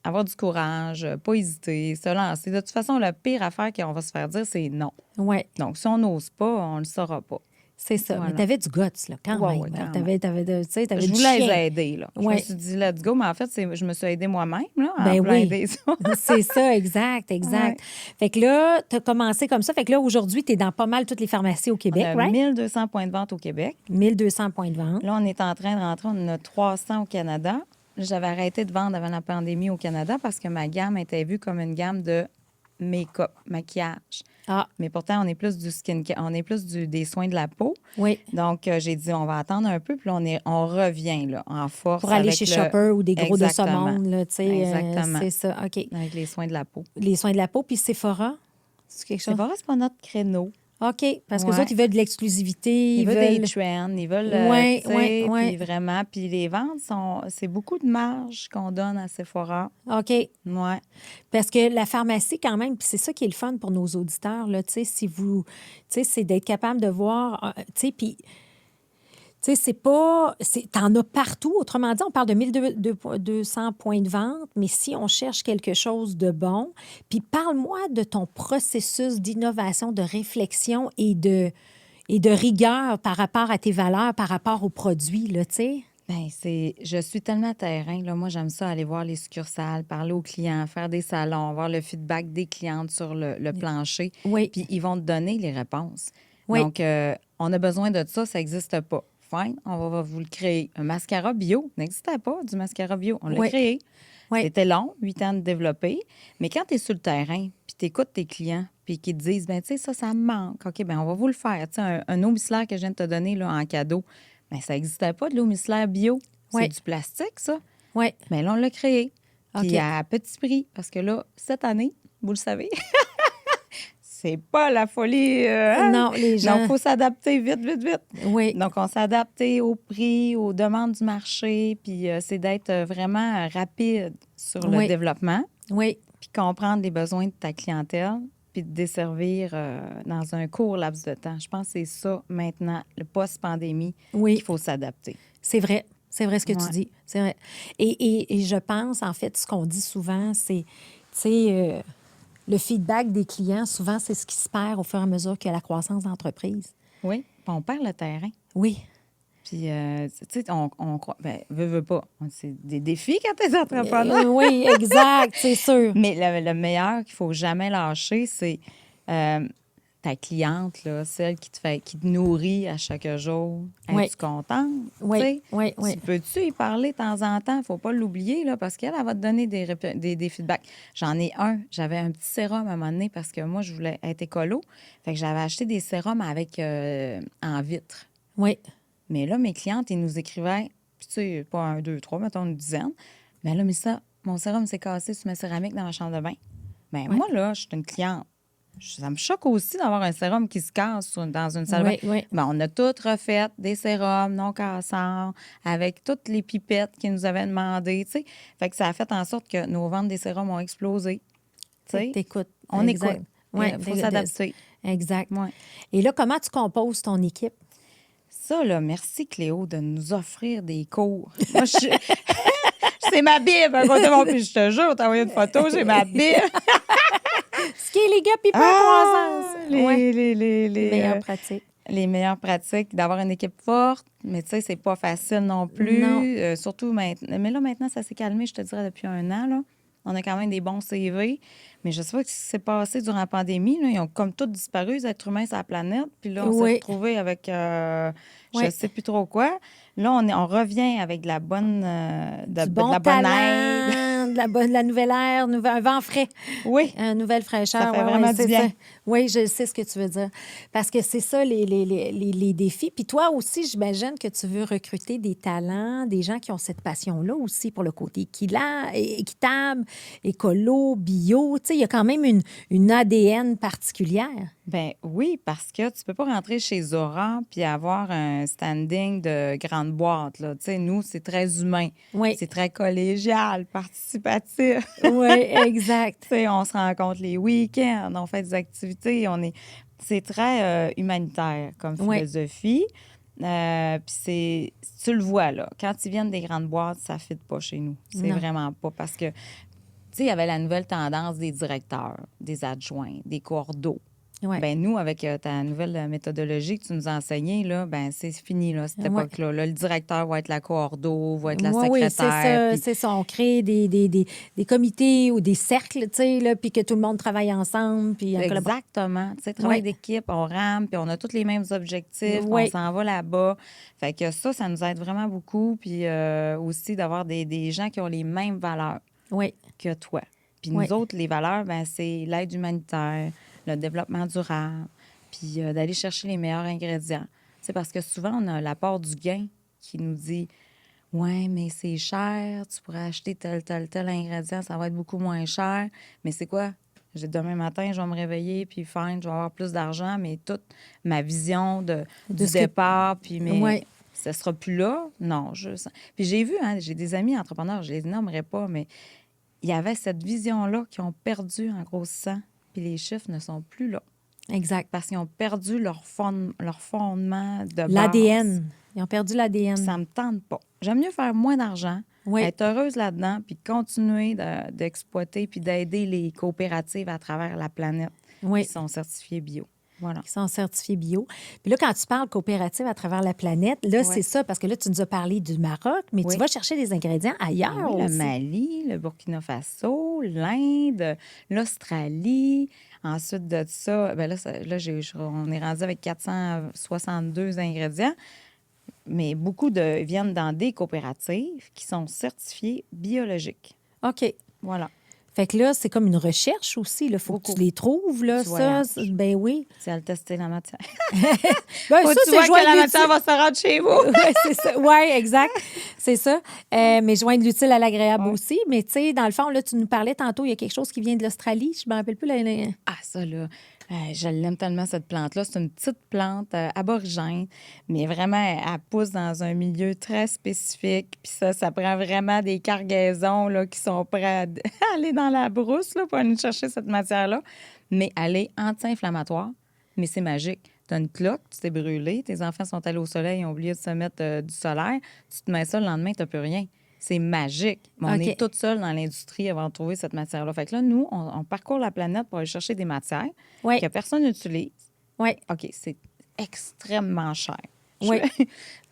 avoir du courage, pas hésiter, se lancer. De toute façon, la pire affaire qu'on va se faire dire, c'est non.
Oui,
Donc, si on n'ose pas, on ne le saura pas.
c'est ça.
Voilà.
Mais t'avais du guts, là, quand
Ouais,
même.
ouais, quand
T'avais
Je
du
voulais
chien.
les aider, là. Je
Ouais.
me suis dit, let's go, mais en fait, je me suis aidée moi-même, là, en
Ben
plein
oui.
aider ça.
C'est ça, exact.
Ouais.
Fait que là, tu as commencé comme ça. Fait que là, aujourd'hui, tu es dans pas mal toutes les pharmacies au
On
Québec,
a
right?
1200 points de vente au Québec.
1200 points de vente.
Là, on est en train de rentrer, on en a 300 au Canada. J'avais arrêté de vendre avant la pandémie au Canada parce que ma gamme était vue comme une gamme de make-up, maquillage.
Ah,
Mais pourtant, on est plus du skincare, on est plus des soins de la peau.
oui.
Donc, j'ai dit, on va attendre un peu, puis là, on revient là, en force.
Pour aller
avec
chez
le-
Shopper ou des gros de ce
Exactement.
monde, là, tu sais.
Exactement.
C'est ça, OK.
Avec les soins de la peau.
Les soins de la peau, puis Sephora, c'est quelque chose?
C'est pas notre créneau.
OK, parce que les
Ouais.
autres, ils veulent de l'exclusivité.
Ils veulent
veulent...
des trends, ils veulent,
Ouais,
tu sais,
ouais, ouais.
puis vraiment, puis les ventes, c'est beaucoup de marge qu'on donne à Sephora.
OK.
Ouais.
Parce que la pharmacie, quand même, puis c'est ça qui est le fun pour nos auditeurs, là, tu sais, si vous... Tu sais, c'est d'être capable de voir, tu sais, puis... Tu sais, c'est pas... T'en as partout. Autrement dit, on parle de 1200 points de vente, mais si on cherche quelque chose de bon, puis parle-moi de ton processus d'innovation, de réflexion et de rigueur par rapport à tes valeurs, par rapport aux produits, là, tu sais.
Bien, je suis tellement terrain. Là. Moi, j'aime ça aller voir les succursales, parler aux clients, faire des salons, voir le feedback des clientes sur le plancher.
Oui.
Puis ils vont te donner les réponses.
Oui.
Donc, on a besoin de ça n'existe pas. Fine, on va vous le créer. Un mascara bio n'existait pas, du mascara bio. On l'a
Oui.
créé.
Oui.
C'était long, 8 ans de développer. Mais quand tu es sur le terrain, puis tu écoutes tes clients, puis qu'ils te disent, ben tu sais, ça me manque. OK, ben on va vous le faire. Tu sais, un eau micellaire que je viens de te donner là, en cadeau, bien, ça n'existait pas de l'eau micellaire bio.
Oui.
C'est du plastique, ça.
Oui.
Mais là, on l'a créé. Puis
OK.
à petit prix, parce que là, cette année, vous le savez, c'est pas la folie. Hein?
Non, les
Donc, il
gens...
faut s'adapter vite, vite, vite.
Oui,
Donc, on s'est adapté au prix, aux demandes du marché, puis c'est d'être vraiment rapide sur le
oui,
développement,
oui,
puis comprendre les besoins de ta clientèle, puis de desservir dans un court laps de temps. Je pense que c'est ça maintenant, le post-pandémie,
oui.
qu'il faut s'adapter.
C'est vrai. C'est vrai ce que tu
Ouais.
dis. C'est vrai. Et je pense, en fait, ce qu'on dit souvent, c'est, tu sais, le feedback des clients, souvent, c'est ce qui se perd au fur et à mesure que la croissance d'entreprise.
Oui, puis on perd le terrain.
Oui,
Puis, tu sais, on croit, ben, veut pas. C'est des défis quand t'es entrepreneur.
oui, exact, c'est sûr.
Mais le meilleur qu'il faut jamais lâcher, c'est euh, ta cliente, là, celle qui te nourrit à chaque jour.
Oui.
Es-tu contente?
Oui,
Tu sais,
oui, oui.
Tu peux-tu y parler de temps en temps? Faut pas l'oublier, là, parce qu'elle elle va te donner des feedbacks. J'en ai un. J'avais un petit sérum à un moment donné parce que moi, je voulais être écolo. Fait que j'avais acheté des sérums avec en vitre.
Oui,
Mais là, mes clientes, ils nous écrivaient, puis tu sais, pas un, deux, trois, mettons une dizaine. Mais là, mais ça, mon sérum s'est cassé sur ma céramique dans ma chambre de bain. Bien,
oui.
moi, là, je suis une cliente. Ça me choque aussi d'avoir un sérum qui se casse dans une salle de bain.
Oui, oui.
Ben, on a tout refait, des sérums non cassants, avec toutes les pipettes qu'ils nous avaient demandées, tu sais. Fait que ça a fait en sorte que nos ventes des sérums ont explosé, tu sais.
T'écoutes.
On
Exact.
écoute.
Oui,
Il faut s'adapter.
Exact.
Ouais.
Et là, comment tu composes ton équipe?
Ça, là, merci Cléo de nous offrir des cours. Moi, c'est ma Bible à côté de mon... Puis je te jure, t'as envoyé une photo, j'ai ma Bible.
Ce qui est les gars, puis pas croissance. Ouais.
Les
Meilleures pratiques.
les meilleures pratiques, d'avoir une équipe forte, mais tu sais, c'est pas facile non plus.
Non.
Surtout maintenant. Mais là, maintenant, ça s'est calmé, je te dirais, depuis un an, là. On a quand même des bons CV, mais je sais pas ce qui s'est passé durant la pandémie. Là. Ils ont comme tous disparu, les êtres humains sur la planète. Puis là, on s'est
Oui.
retrouvés avec je
Oui.
sais plus trop quoi. Là, on revient avec de la bonne,
Du
de
bon
la bonne aide.
talent, de la nouvelle air, un vent frais.
Oui,
Une nouvelle fraîcheur.
Ça fait
ouais,
vraiment
ouais,
du
c'est
bien.
ça. Oui, je sais ce que tu veux dire. Parce que c'est ça, les défis. Puis toi aussi, j'imagine que tu veux recruter des talents, des gens qui ont cette passion-là aussi pour le côté équitable, écolo, bio. Tu sais, il y a quand même une ADN particulière.
ben oui, parce que tu peux pas rentrer chez Zora puis avoir un standing de grande boîte, là. Tu sais, nous, c'est très humain.
Oui.
C'est très collégial, participatif.
Oui, exact.
Tu sais, on se rencontre les week-ends, on fait des activités, c'est très humanitaire comme
Oui.
philosophie. Puis tu le vois, là, quand ils viennent des grandes boîtes, ça ne fit pas chez nous. C'est
Non.
vraiment pas parce que, tu sais, il y avait la nouvelle tendance des directeurs, des adjoints, des cordeaux.
Ouais.
Ben nous, avec ta nouvelle méthodologie que tu nous as enseignée, là, ben c'est fini, là, cette
Ouais.
époque-là. Là, le directeur va être la cordeau, va être la
Oui, c'est ça,
secrétaire. puis-
c'est ça. On crée des comités ou des cercles, tu sais, là, puis que tout le monde travaille ensemble, puis en collaboration.
Exactement. Tu sais, travail
Ouais.
d'équipe, on rame, puis on a tous les mêmes objectifs, puis
Ouais.
on s'en va là-bas. Fait que ça nous aide vraiment beaucoup. Puis aussi d'avoir des gens qui ont les mêmes valeurs
Oui,
que toi. Puis nous
Ouais.
autres, les valeurs, ben c'est l'aide humanitaire, le développement durable, puis d'aller chercher les meilleurs ingrédients. C'est parce que souvent, on a l'apport du gain qui nous dit « Ouais, mais c'est cher, tu pourrais acheter tel ingrédient, ça va être beaucoup moins cher. » Mais c'est quoi? Demain matin, je vais me réveiller, puis fine, je vais avoir plus d'argent, mais toute ma vision du
ce que-
départ, puis
Ouais.
ça sera plus là. Non, Puis j'ai vu, hein, j'ai des amis entrepreneurs, je les nommerai pas, mais il y avait cette vision-là qui ont perdu en grossissant, puis les chiffres ne sont plus là.
exact.
Parce qu'ils ont perdu leur fondement de base.
L'ADN. Ils ont perdu
Puis
l'ADN.
ça me tente pas. J'aime mieux faire moins d'argent,
Oui.
être heureuse là-dedans, puis continuer d'exploiter puis d'aider les coopératives à travers la planète
Oui.
qui sont certifiées bio. Voilà.
Qui sont certifiés bio. Puis là, quand tu parles coopérative à travers la planète, là,
Ouais.
c'est ça, parce que là, tu nous as parlé du Maroc, mais
Oui.
tu vas chercher des ingrédients ailleurs
Oui, le
aussi.
Mali, le Burkina Faso, l'Inde, l'Australie. Ensuite de ça, ben là, on est rendu avec 462 ingrédients, mais beaucoup viennent dans des coopératives qui sont certifiées biologiques.
OK.
Voilà.
Fait que là, c'est comme une recherche aussi. Il faut que tu les trouves, là,
Tu
ça.
voyages.
Ben oui.
C'est à le tester la matière.
Ben,
Faut
ça,
que tu
c'est
vois que
joindre
la
l'utile.
matière va se rendre chez vous.
Oui, c'est ça. Oui, exact. C'est ça. Mais joindre l'utile à l'agréable aussi. Mais tu sais, dans le fond, là, tu nous parlais tantôt, il y a quelque chose qui vient de l'Australie. Je me rappelle plus.
Ah, ça, là, je l'aime tellement, cette plante-là. C'est une petite plante aborigène, mais vraiment, elle pousse dans un milieu très spécifique. Puis ça prend vraiment des cargaisons là, qui sont prêts à aller dans la brousse là, pour aller chercher cette matière-là. Mais elle est anti-inflammatoire, mais c'est magique. Tu as une cloque, tu t'es brûlé, tes enfants sont allés au soleil, ils ont oublié de se mettre du solaire. Tu te mets ça le lendemain, tu n'as plus rien. C'est magique. Mais on
OK.
est toute seule dans l'industrie avant de trouver cette matière-là. Fait que là, nous, on parcourt la planète pour aller chercher des matières
Oui.
que personne n'utilise.
Oui.
OK, c'est extrêmement cher.
Oui.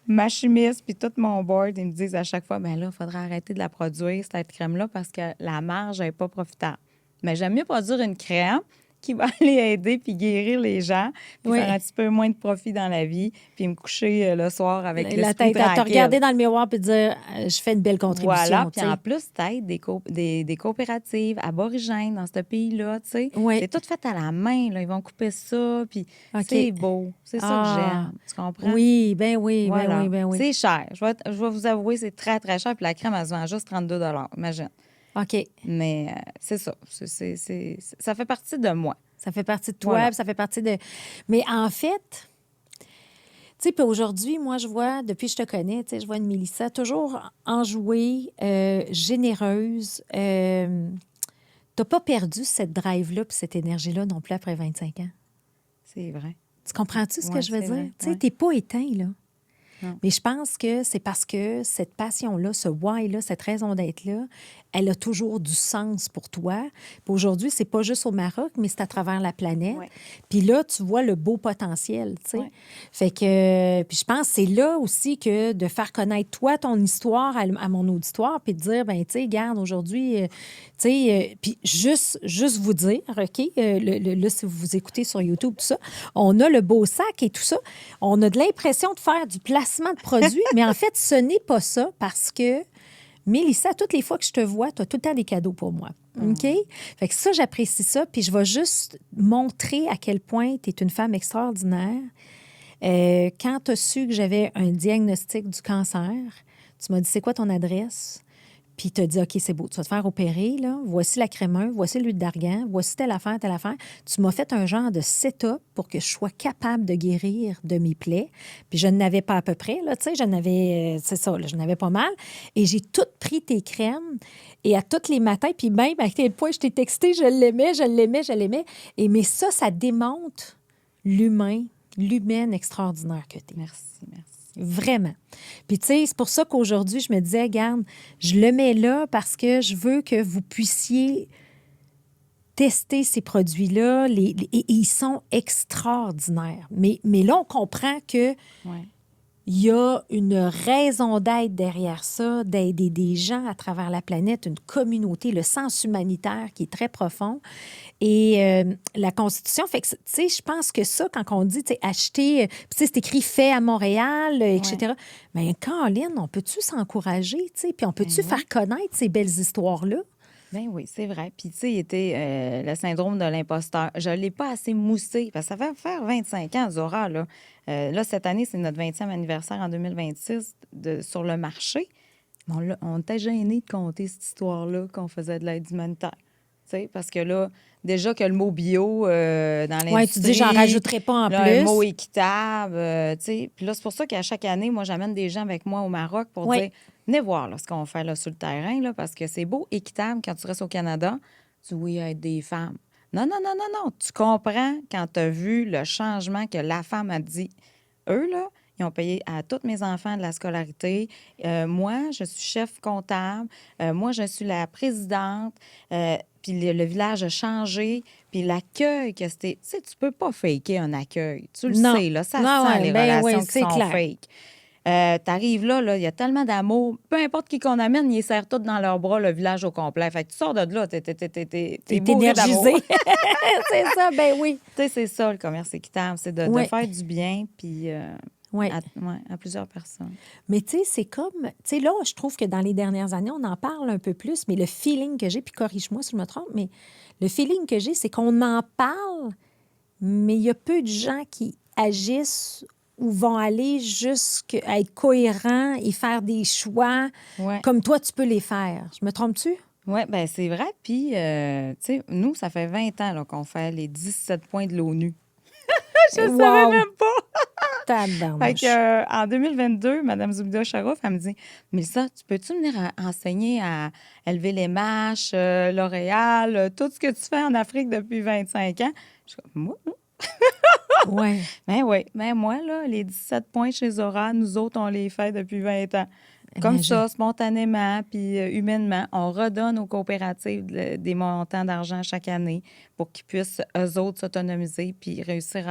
Ma chimiste puis tout mon board, ils me disent à chaque fois, bien là, il faudrait arrêter de la produire, cette crème-là, parce que la marge n'est pas profitable. Mais j'aime mieux produire une crème qui va aller aider puis guérir les gens, puis
Oui.
faire un petit peu moins de profit dans la vie, puis me coucher le soir avec
La
l'esprit
tête à te
tranquille.
regarder dans le miroir et dire je fais une belle contribution.
Voilà, puis
tu sais.
en plus, t'aides des coopératives aborigènes dans ce pays-là, tu sais.
Oui.
C'est tout fait à la main, là. Ils vont couper ça, puis
OK.
c'est beau. C'est ça que j'aime, tu comprends?
Oui, ben oui,
Voilà.
ben oui, ben oui.
C'est cher. Je vais vous avouer, c'est très, très cher, puis la crème, elle se vend juste 32 imagine.
OK.
Mais c'est ça. Ça fait partie de moi.
Ça fait partie de toi,
Voilà.
puis ça fait partie de... Mais en fait, tu sais, puis aujourd'hui, moi, je vois, depuis que je te connais, tu sais, je vois une Mélissa toujours enjouée, généreuse. T'as pas perdu cette drive-là puis cette énergie-là non plus après 25 ans.
C'est vrai.
Tu comprends-tu ce que
Ouais,
je veux
c'est
dire?
vrai,
Tu sais,
ouais.
t'es pas éteint, là.
Non.
Mais je pense que c'est parce que cette passion-là, ce why-là, cette raison d'être-là, elle a toujours du sens pour toi. Puis aujourd'hui, c'est pas juste au Maroc, mais c'est à travers la planète.
Ouais.
Puis là, tu vois le beau potentiel, tu sais.
Ouais.
Fait que... Puis je pense que c'est là aussi que de faire connaître toi, ton histoire à mon auditoire, puis de dire, ben tu sais, regarde, aujourd'hui, tu sais... puis juste vous dire, OK, là, si vous écoutez sur YouTube, tout ça, on a le beau sac et tout ça. On a de l'impression de faire du placement de produits, mais en fait, ce n'est pas ça parce que Mélissa, toutes les fois que je te vois, tu as tout le temps des cadeaux pour moi. OK? Fait que ça, j'apprécie ça. Puis je vais juste montrer à quel point tu es une femme extraordinaire. Quand tu as su que j'avais un diagnostic du cancer, tu m'as dit, c'est quoi ton adresse? Puis tu as dit, OK, c'est beau, tu vas te faire opérer, là. Voici la crémeuse, voici l'huile d'argan, voici telle affaire, telle affaire. Tu m'as fait un genre de setup pour que je sois capable de guérir de mes plaies. Puis je n'avais pas à peu près, là, tu sais, je n'avais, c'est ça, là, je n'avais pas mal. Et j'ai tout pris tes crèmes et à tous les matins, puis même à quel point je t'ai texté, je l'aimais, je l'aimais, je l'aimais. Et mais ça démontre l'humaine extraordinaire que tu es.
Merci, merci.
Vraiment. Puis, tu sais, c'est pour ça qu'aujourd'hui, je me disais, regarde, je le mets là parce que je veux que vous puissiez tester ces produits-là. Et ils sont extraordinaires. Mais là, on comprend que
Ouais.
il y a une raison d'être derrière ça, d'aider des gens à travers la planète, une communauté, le sens humanitaire qui est très profond. Et la Constitution, fait que, tu sais, je pense que ça, quand on dit, tu sais, acheter, tu sais, c'est écrit fait à Montréal, etc. Mais Caroline, on peut-tu s'encourager, tu sais, puis on peut-tu
Ben oui.
faire connaître ces belles histoires-là?
Ben oui, c'est vrai. Puis, tu sais, il était le syndrome de l'imposteur. Je ne l'ai pas assez moussé, parce que ça va faire 25 ans, Zora, là. Là, cette année, c'est notre 20e anniversaire en 2026 sur le marché. Mais on était gênés de compter cette histoire-là qu'on faisait de l'aide humanitaire. Tu sais, parce que là, déjà que le mot bio dans l'industrie...
Oui, tu dis, j'en rajouterai pas en
là,
plus.
un mot équitable, tu sais. Puis là, c'est pour ça qu'à chaque année, moi, j'amène des gens avec moi au Maroc pour
Oui.
dire, venez voir là, ce qu'on fait là, sur le terrain, là, parce que c'est beau, équitable, quand tu restes au Canada, tu dis oui, être des femmes. Non. Tu comprends quand tu as vu le changement que la femme a dit. Eux, là, ils ont payé à tous mes enfants de la scolarité. Moi, je suis chef comptable. Moi, je suis la présidente. Puis le village a changé. Puis l'accueil que c'était... Tu sais, tu peux pas faker un accueil. Tu le
Non.
sais, là. Ça
Non,
sent
ouais,
les
ben
relations
oui,
qui
c'est
sont
clair.
fake. T'arrives là, il y a tellement d'amour. Peu importe qui qu'on amène, ils serrent tous dans leurs bras le village au complet. Fait que tu sors de là, t'es
T'es
bourré d'amour.
énergisé. C'est ça, ben oui.
Tu sais, c'est ça, le commerce équitable. C'est de
Ouais.
faire du bien, puis...
Oui.
À plusieurs personnes.
Mais tu sais, c'est comme... Tu sais, là, je trouve que dans les dernières années, on en parle un peu plus, mais le feeling que j'ai, puis corrige-moi si je me trompe, mais le feeling que j'ai, c'est qu'on en parle, mais il y a peu de gens qui agissent ou vont aller jusqu'à être cohérents et faire des choix
Ouais.
comme toi, tu peux les faire. Je me trompe-tu?
Oui, bien, c'est vrai. Puis, tu sais, nous, ça fait 20 ans là, qu'on fait les 17 points de l'ONU. Je ne savais même pas. Fait
Tabarnouche.
que, en 2022, Mme Zoubida Charouf, elle me dit Mélissa, tu peux-tu venir enseigner à élever les marches, L'Oréal, tout ce que tu fais en Afrique depuis 25 ans? Je suis comme, moi, non.
Ouais.
Ben oui, ben moi, là, les 17 points chez Zora, nous autres, on les fait depuis 20 ans. Comme
Imagine.
ça, spontanément, puis humainement, on redonne aux coopératives des montants d'argent chaque année pour qu'ils puissent, eux autres, s'autonomiser puis réussir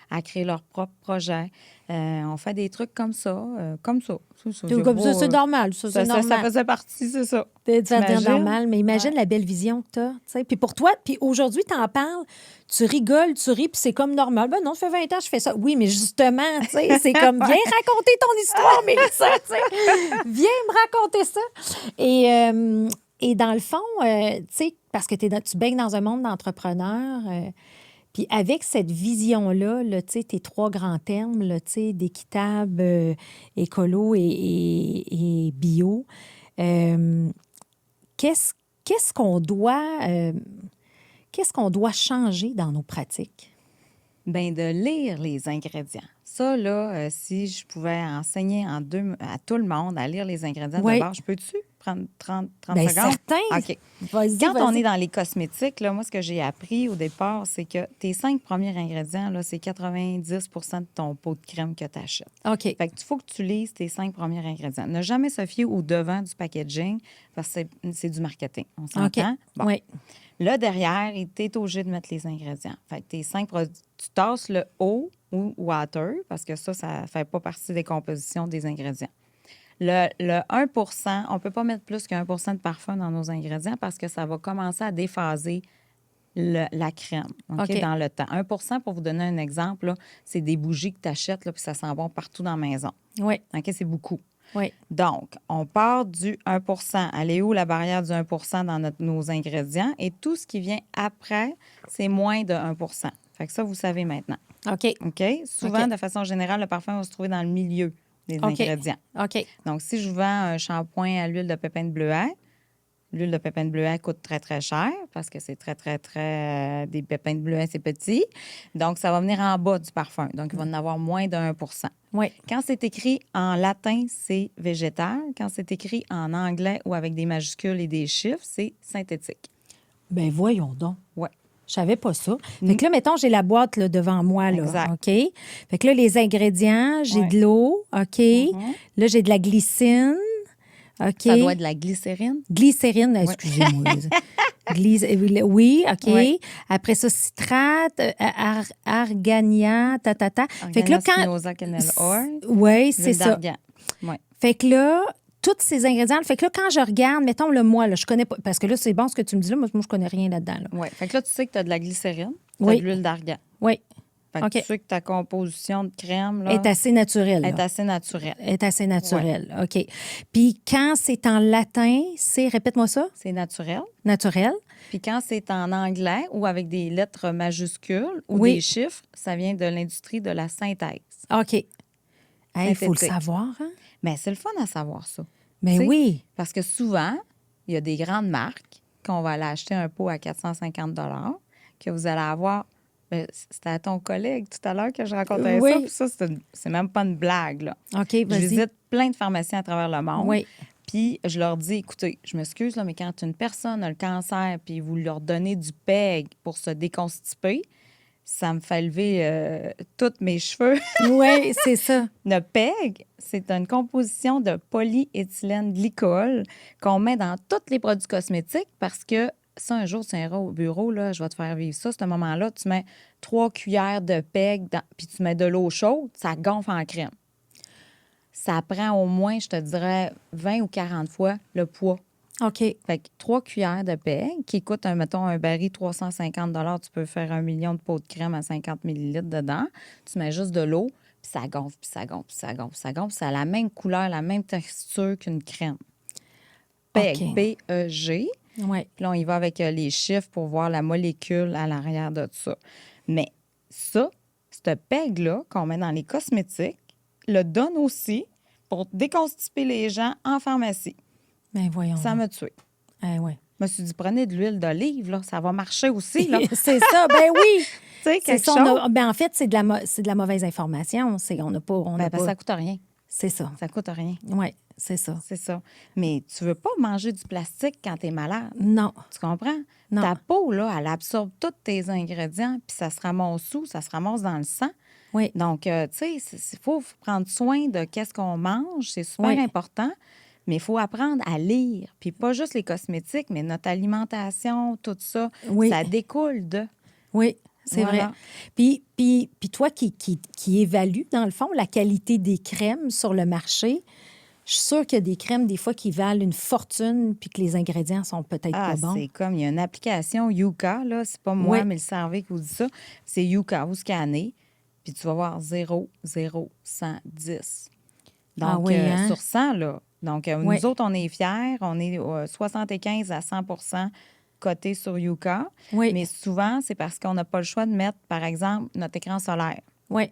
à créer leur propre projet. On fait des trucs comme ça, comme ça.
C'est comme ça, c'est normal. Ça, c'est normal.
Ça faisait partie, c'est ça.
C'est
T'imagines?
normal, mais imagine la belle vision que tu as. Puis pour toi, puis aujourd'hui, tu en parles, tu rigoles, tu ris, puis c'est comme normal. Ben non, ça fait 20 ans que je fais ça. Oui, mais justement, tu sais, c'est comme, viens raconter ton histoire, Mélissa, tu sais. Viens me raconter ça. Et dans le fond, tu sais, parce que tu baignes dans un monde d'entrepreneurs, puis avec cette vision-là, là, tu sais, tes trois grands termes, là, tu sais, d'équitable, écolo et bio, qu'est-ce qu'on doit changer dans nos pratiques?
Bien, de lire les ingrédients. Ça, là, si je pouvais enseigner à tout le monde à lire les ingrédients
Oui.
de base, je peux-tu prendre 30
Bien,
secondes?
certain.
OK.
Vas-y,
Quand on
vas-y.
est dans les cosmétiques, là, moi, ce que j'ai appris au départ, c'est que tes 5 premiers ingrédients, là, c'est 90 de ton pot de crème que tu achètes.
OK.
Fait que faut que tu lises tes 5 premiers ingrédients. Ne jamais se fier au devant du packaging parce que c'est du marketing. On s'entend?
OK.
Bon.
Oui.
Là, derrière, tu es obligé de mettre les ingrédients. Fait que tes 5 produits, tu tasses le eau ou water parce que ça ne fait pas partie des compositions des ingrédients. Le 1 on ne peut pas mettre plus qu'1 de parfum dans nos ingrédients parce que ça va commencer à déphaser la crème
OK.
dans le temps. 1 pour vous donner un exemple, là, c'est des bougies que tu achètes puis ça sent bon partout dans la maison.
Oui.
OK, c'est beaucoup.
Oui.
Donc, on part du 1 Elle est où la barrière du 1 dans nos ingrédients? Et tout ce qui vient après, c'est moins de 1 Fait que ça, vous savez maintenant.
OK.
OK? Souvent,
OK.
de façon générale, le parfum va se trouver dans le milieu des
OK.
ingrédients.
OK.
Donc, si je vous vends un shampoing à l'huile de pépins de bleuet, l'huile de pépins de bleuet coûte très, très cher parce que c'est très, très, très... des pépins de bleuet, c'est petit. Donc, ça va venir en bas du parfum. Donc, il va en avoir moins de 1
Oui.
Quand c'est écrit en latin, c'est végétal. Quand c'est écrit en anglais ou avec des majuscules et des chiffres, c'est synthétique.
Ben voyons donc.
Ouais.
Je savais pas ça. Fait que là, mettons, j'ai la boîte là, devant moi. Là,
Exact.
OK? Fait que là, les ingrédients, j'ai
Ouais.
de l'eau. OK? Là, j'ai de la glycine. OK?
Ça doit être de la glycérine.
Glycérine, excusez-moi. Oui, OK.
Ouais.
Après ça, citrate, argania, Fait que là, quand...
Spinosa cannelle oil.
Oui, c'est
L'huile
ça.
d'argan. Ouais.
Fait que là, tous ces ingrédients, fait que là, quand je regarde, mettons le moi, là, je connais pas, parce que là, c'est bon ce que tu me dis là, moi je connais rien là-dedans. Là.
Ouais. Fait que là, tu sais que tu as de la glycérine, tu as
Oui.
de l'huile d'argan.
Oui.
Fait que
OK.
tu sais que ta composition de crème là,
Est assez naturelle.
est
là.
assez naturelle.
Est assez naturelle. OK. Puis quand c'est en latin, c'est, répète-moi ça,
C'est naturel.
naturel.
Puis quand c'est en anglais ou avec des lettres majuscules ou
Oui.
des chiffres, ça vient de l'industrie de la synthèse.
OK. Hey, il faut le
Synthétique.
savoir, hein?
Bien, c'est le fun à savoir ça.
Mais
Tu sais,
oui.
Parce que souvent, il y a des grandes marques qu'on va aller acheter un pot à 450 que vous allez avoir. C'était à ton collègue tout à l'heure que je racontais
Oui.
ça. Puis ça, c'est même pas une blague. Là.
OK,
Je
vas-y.
visite plein de pharmaciens à travers le monde.
Oui.
Puis je leur dis, écoutez, je m'excuse, là, mais quand une personne a le cancer puis vous leur donnez du PEG pour se déconstiper, ça me fait lever tous mes cheveux.
Oui, c'est ça.
Le PEG, c'est une composition de polyéthylène glycol qu'on met dans tous les produits cosmétiques parce que ça, un jour, tu iras au bureau, là, je vais te faire vivre ça. À ce moment-là, tu mets 3 cuillères de PEG, puis tu mets de l'eau chaude, ça gonfle en crème. Ça prend au moins, je te dirais, 20 ou 40 fois le poids.
OK.
Fait que 3 cuillères de PEG qui coûtent, mettons, un baril 350 tu peux faire 1 million de pots de crème à 50 millilitres dedans. Tu mets juste de l'eau, Puis ça gonfle, puis ça gonfle, puis ça gonfle, ça gonfle. Ça a la même couleur, la même texture qu'une crème. PEG,
OK.
P-E-G.
Oui.
Puis là, on y va avec les chiffres pour voir la molécule à l'arrière de ça. Mais ça, ce PEG-là qu'on met dans les cosmétiques, le donne aussi pour déconstiper les gens en pharmacie.
Ben voyons.
Ça m'a tué.
Ouais.
Je me suis dit, prenez de l'huile d'olive, là, ça va marcher aussi. Là. Tu
C'est ça, ben oui.
sais,
C'est
quelque
ça,
chose.
ben en fait, c'est de la mauvaise information. On n'a pas...
Ben, parce que ça coûte rien.
C'est ça.
Ça coûte rien.
Oui, c'est ça.
C'est ça. Mais tu veux pas manger du plastique quand tu es malade.
Non.
Tu comprends?
Non.
Ta peau, là, elle absorbe tous tes ingrédients, puis ça se ramasse où? Ça se ramasse dans le sang.
Oui.
Donc, tu sais, il faut prendre soin de qu'est-ce qu'on mange. C'est super
Oui.
important. Mais il faut apprendre à lire. Puis pas juste les cosmétiques, mais notre alimentation, tout ça,
Oui.
ça découle de...
Oui, c'est
Voilà.
vrai. Puis toi qui évalue, dans le fond, la qualité des crèmes sur le marché, je suis sûre qu'il y a des crèmes, des fois, qui valent une fortune puis que les ingrédients sont peut-être
Ah,
pas bons.
c'est comme, il y a une application Yuka, là, c'est pas moi,
Oui.
mais le cerveau qui vous dit ça. C'est Yuka, vous scannez, puis tu vas voir 0, 0, 100, 10. Donc,
Ah oui, hein?
sur 100, là. Donc,
Oui.
nous autres, on est fiers, on est 75 à 100 cotés sur Yuka.
Oui.
Mais souvent, c'est parce qu'on n'a pas le choix de mettre, par exemple, notre écran solaire.
Oui.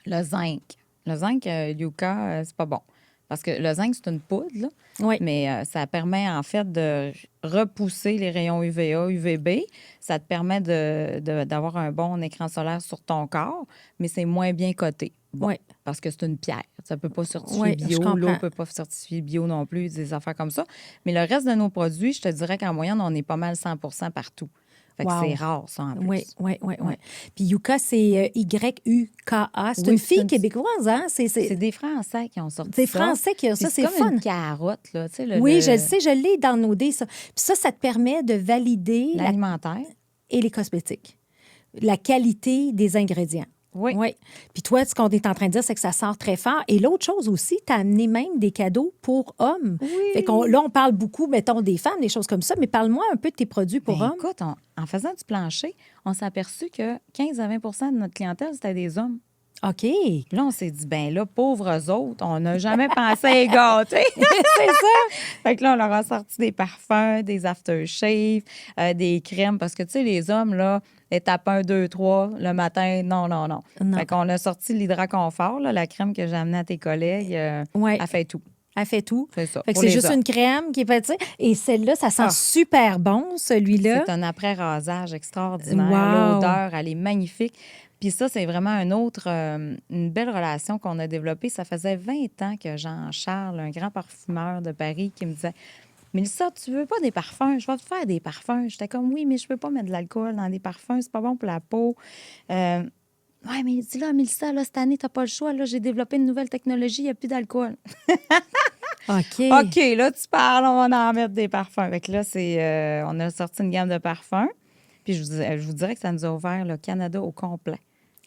Le zinc. Le zinc, Yuka, c'est pas bon. Parce que le zinc, c'est une poudre, là.
Oui.
Mais ça permet, en fait, de repousser les rayons UVA, UVB. Ça te permet d'avoir un bon écran solaire sur ton corps, mais c'est moins bien coté. Bon,
Oui.
parce que c'est une pierre. Ça ne peut pas certifier
Oui, je
bio.
comprends.
L'eau ne peut pas certifier bio non plus, des affaires comme ça. Mais le reste de nos produits, je te dirais qu'en moyenne, on est pas mal 100 partout. Fait que
Wow.
c'est rare, ça, en plus.
Oui, oui, oui, oui.
Ouais.
Puis Yuka, c'est Y-U-K-A. C'est
Oui,
une
c'est
fille
une-
québécoise, hein?
C'est des Français qui ont sorti
C'est
ça.
Français qui a ça,
Puis
c'est
comme
fun.
une carotte, là. Tu sais,
Oui, je le sais, je l'ai downloadé, ça. Puis ça te permet de valider
L'alimentaire.
et les cosmétiques. La qualité des ingrédients.
Oui.
Oui. Puis toi, ce qu'on est en train de dire, c'est que ça sort très fort. Et l'autre chose aussi, tu as amené même des cadeaux pour hommes.
Oui.
Fait qu'on, là, on parle beaucoup, mettons, des femmes, des choses comme ça, mais parle-moi un peu de tes produits pour
Ben,
hommes.
écoute, en faisant du plancher, on s'est aperçu que 15 à 20 de notre clientèle, c'était des hommes.
OK.
Puis là, on s'est dit, ben là, pauvres autres, on n'a jamais pensé à les gâter.
C'est ça.
Fait que là, on leur a sorti des parfums, des aftershaves, des crèmes, parce que, tu sais, les hommes, là, étape 1, 2, 3, le matin, non.
Non.
Fait qu'on a sorti l'Hydraconfort, là, la crème que j'ai amenée à tes collègues.
Ouais.
Elle fait tout.
Elle fait tout.
C'est ça.
Fait que
pour
c'est
les
juste
hommes.
une crème qui est faite, tu sais. Et celle-là, ça sent
Ah.
super bon, celui-là.
C'est un après-rasage extraordinaire.
Wow.
L'odeur, elle est magnifique. Puis ça, c'est vraiment une belle relation qu'on a développée. Ça faisait 20 ans que Jean-Charles, un grand parfumeur de Paris, qui me disait « Mélissa, tu veux pas des parfums? Je vais te faire des parfums. » J'étais comme « Oui, mais je peux pas mettre de l'alcool dans des parfums. C'est pas bon pour la peau. Ouais, mais il dit là, Mélissa, là, cette année, t'as pas le choix. Là, j'ai développé une nouvelle technologie, il n'y a plus d'alcool. »
OK.
OK, là, tu parles, on va en mettre des parfums. Fait que là, on a sorti une gamme de parfums. Puis je vous dirais que ça nous a ouvert le Canada au complet.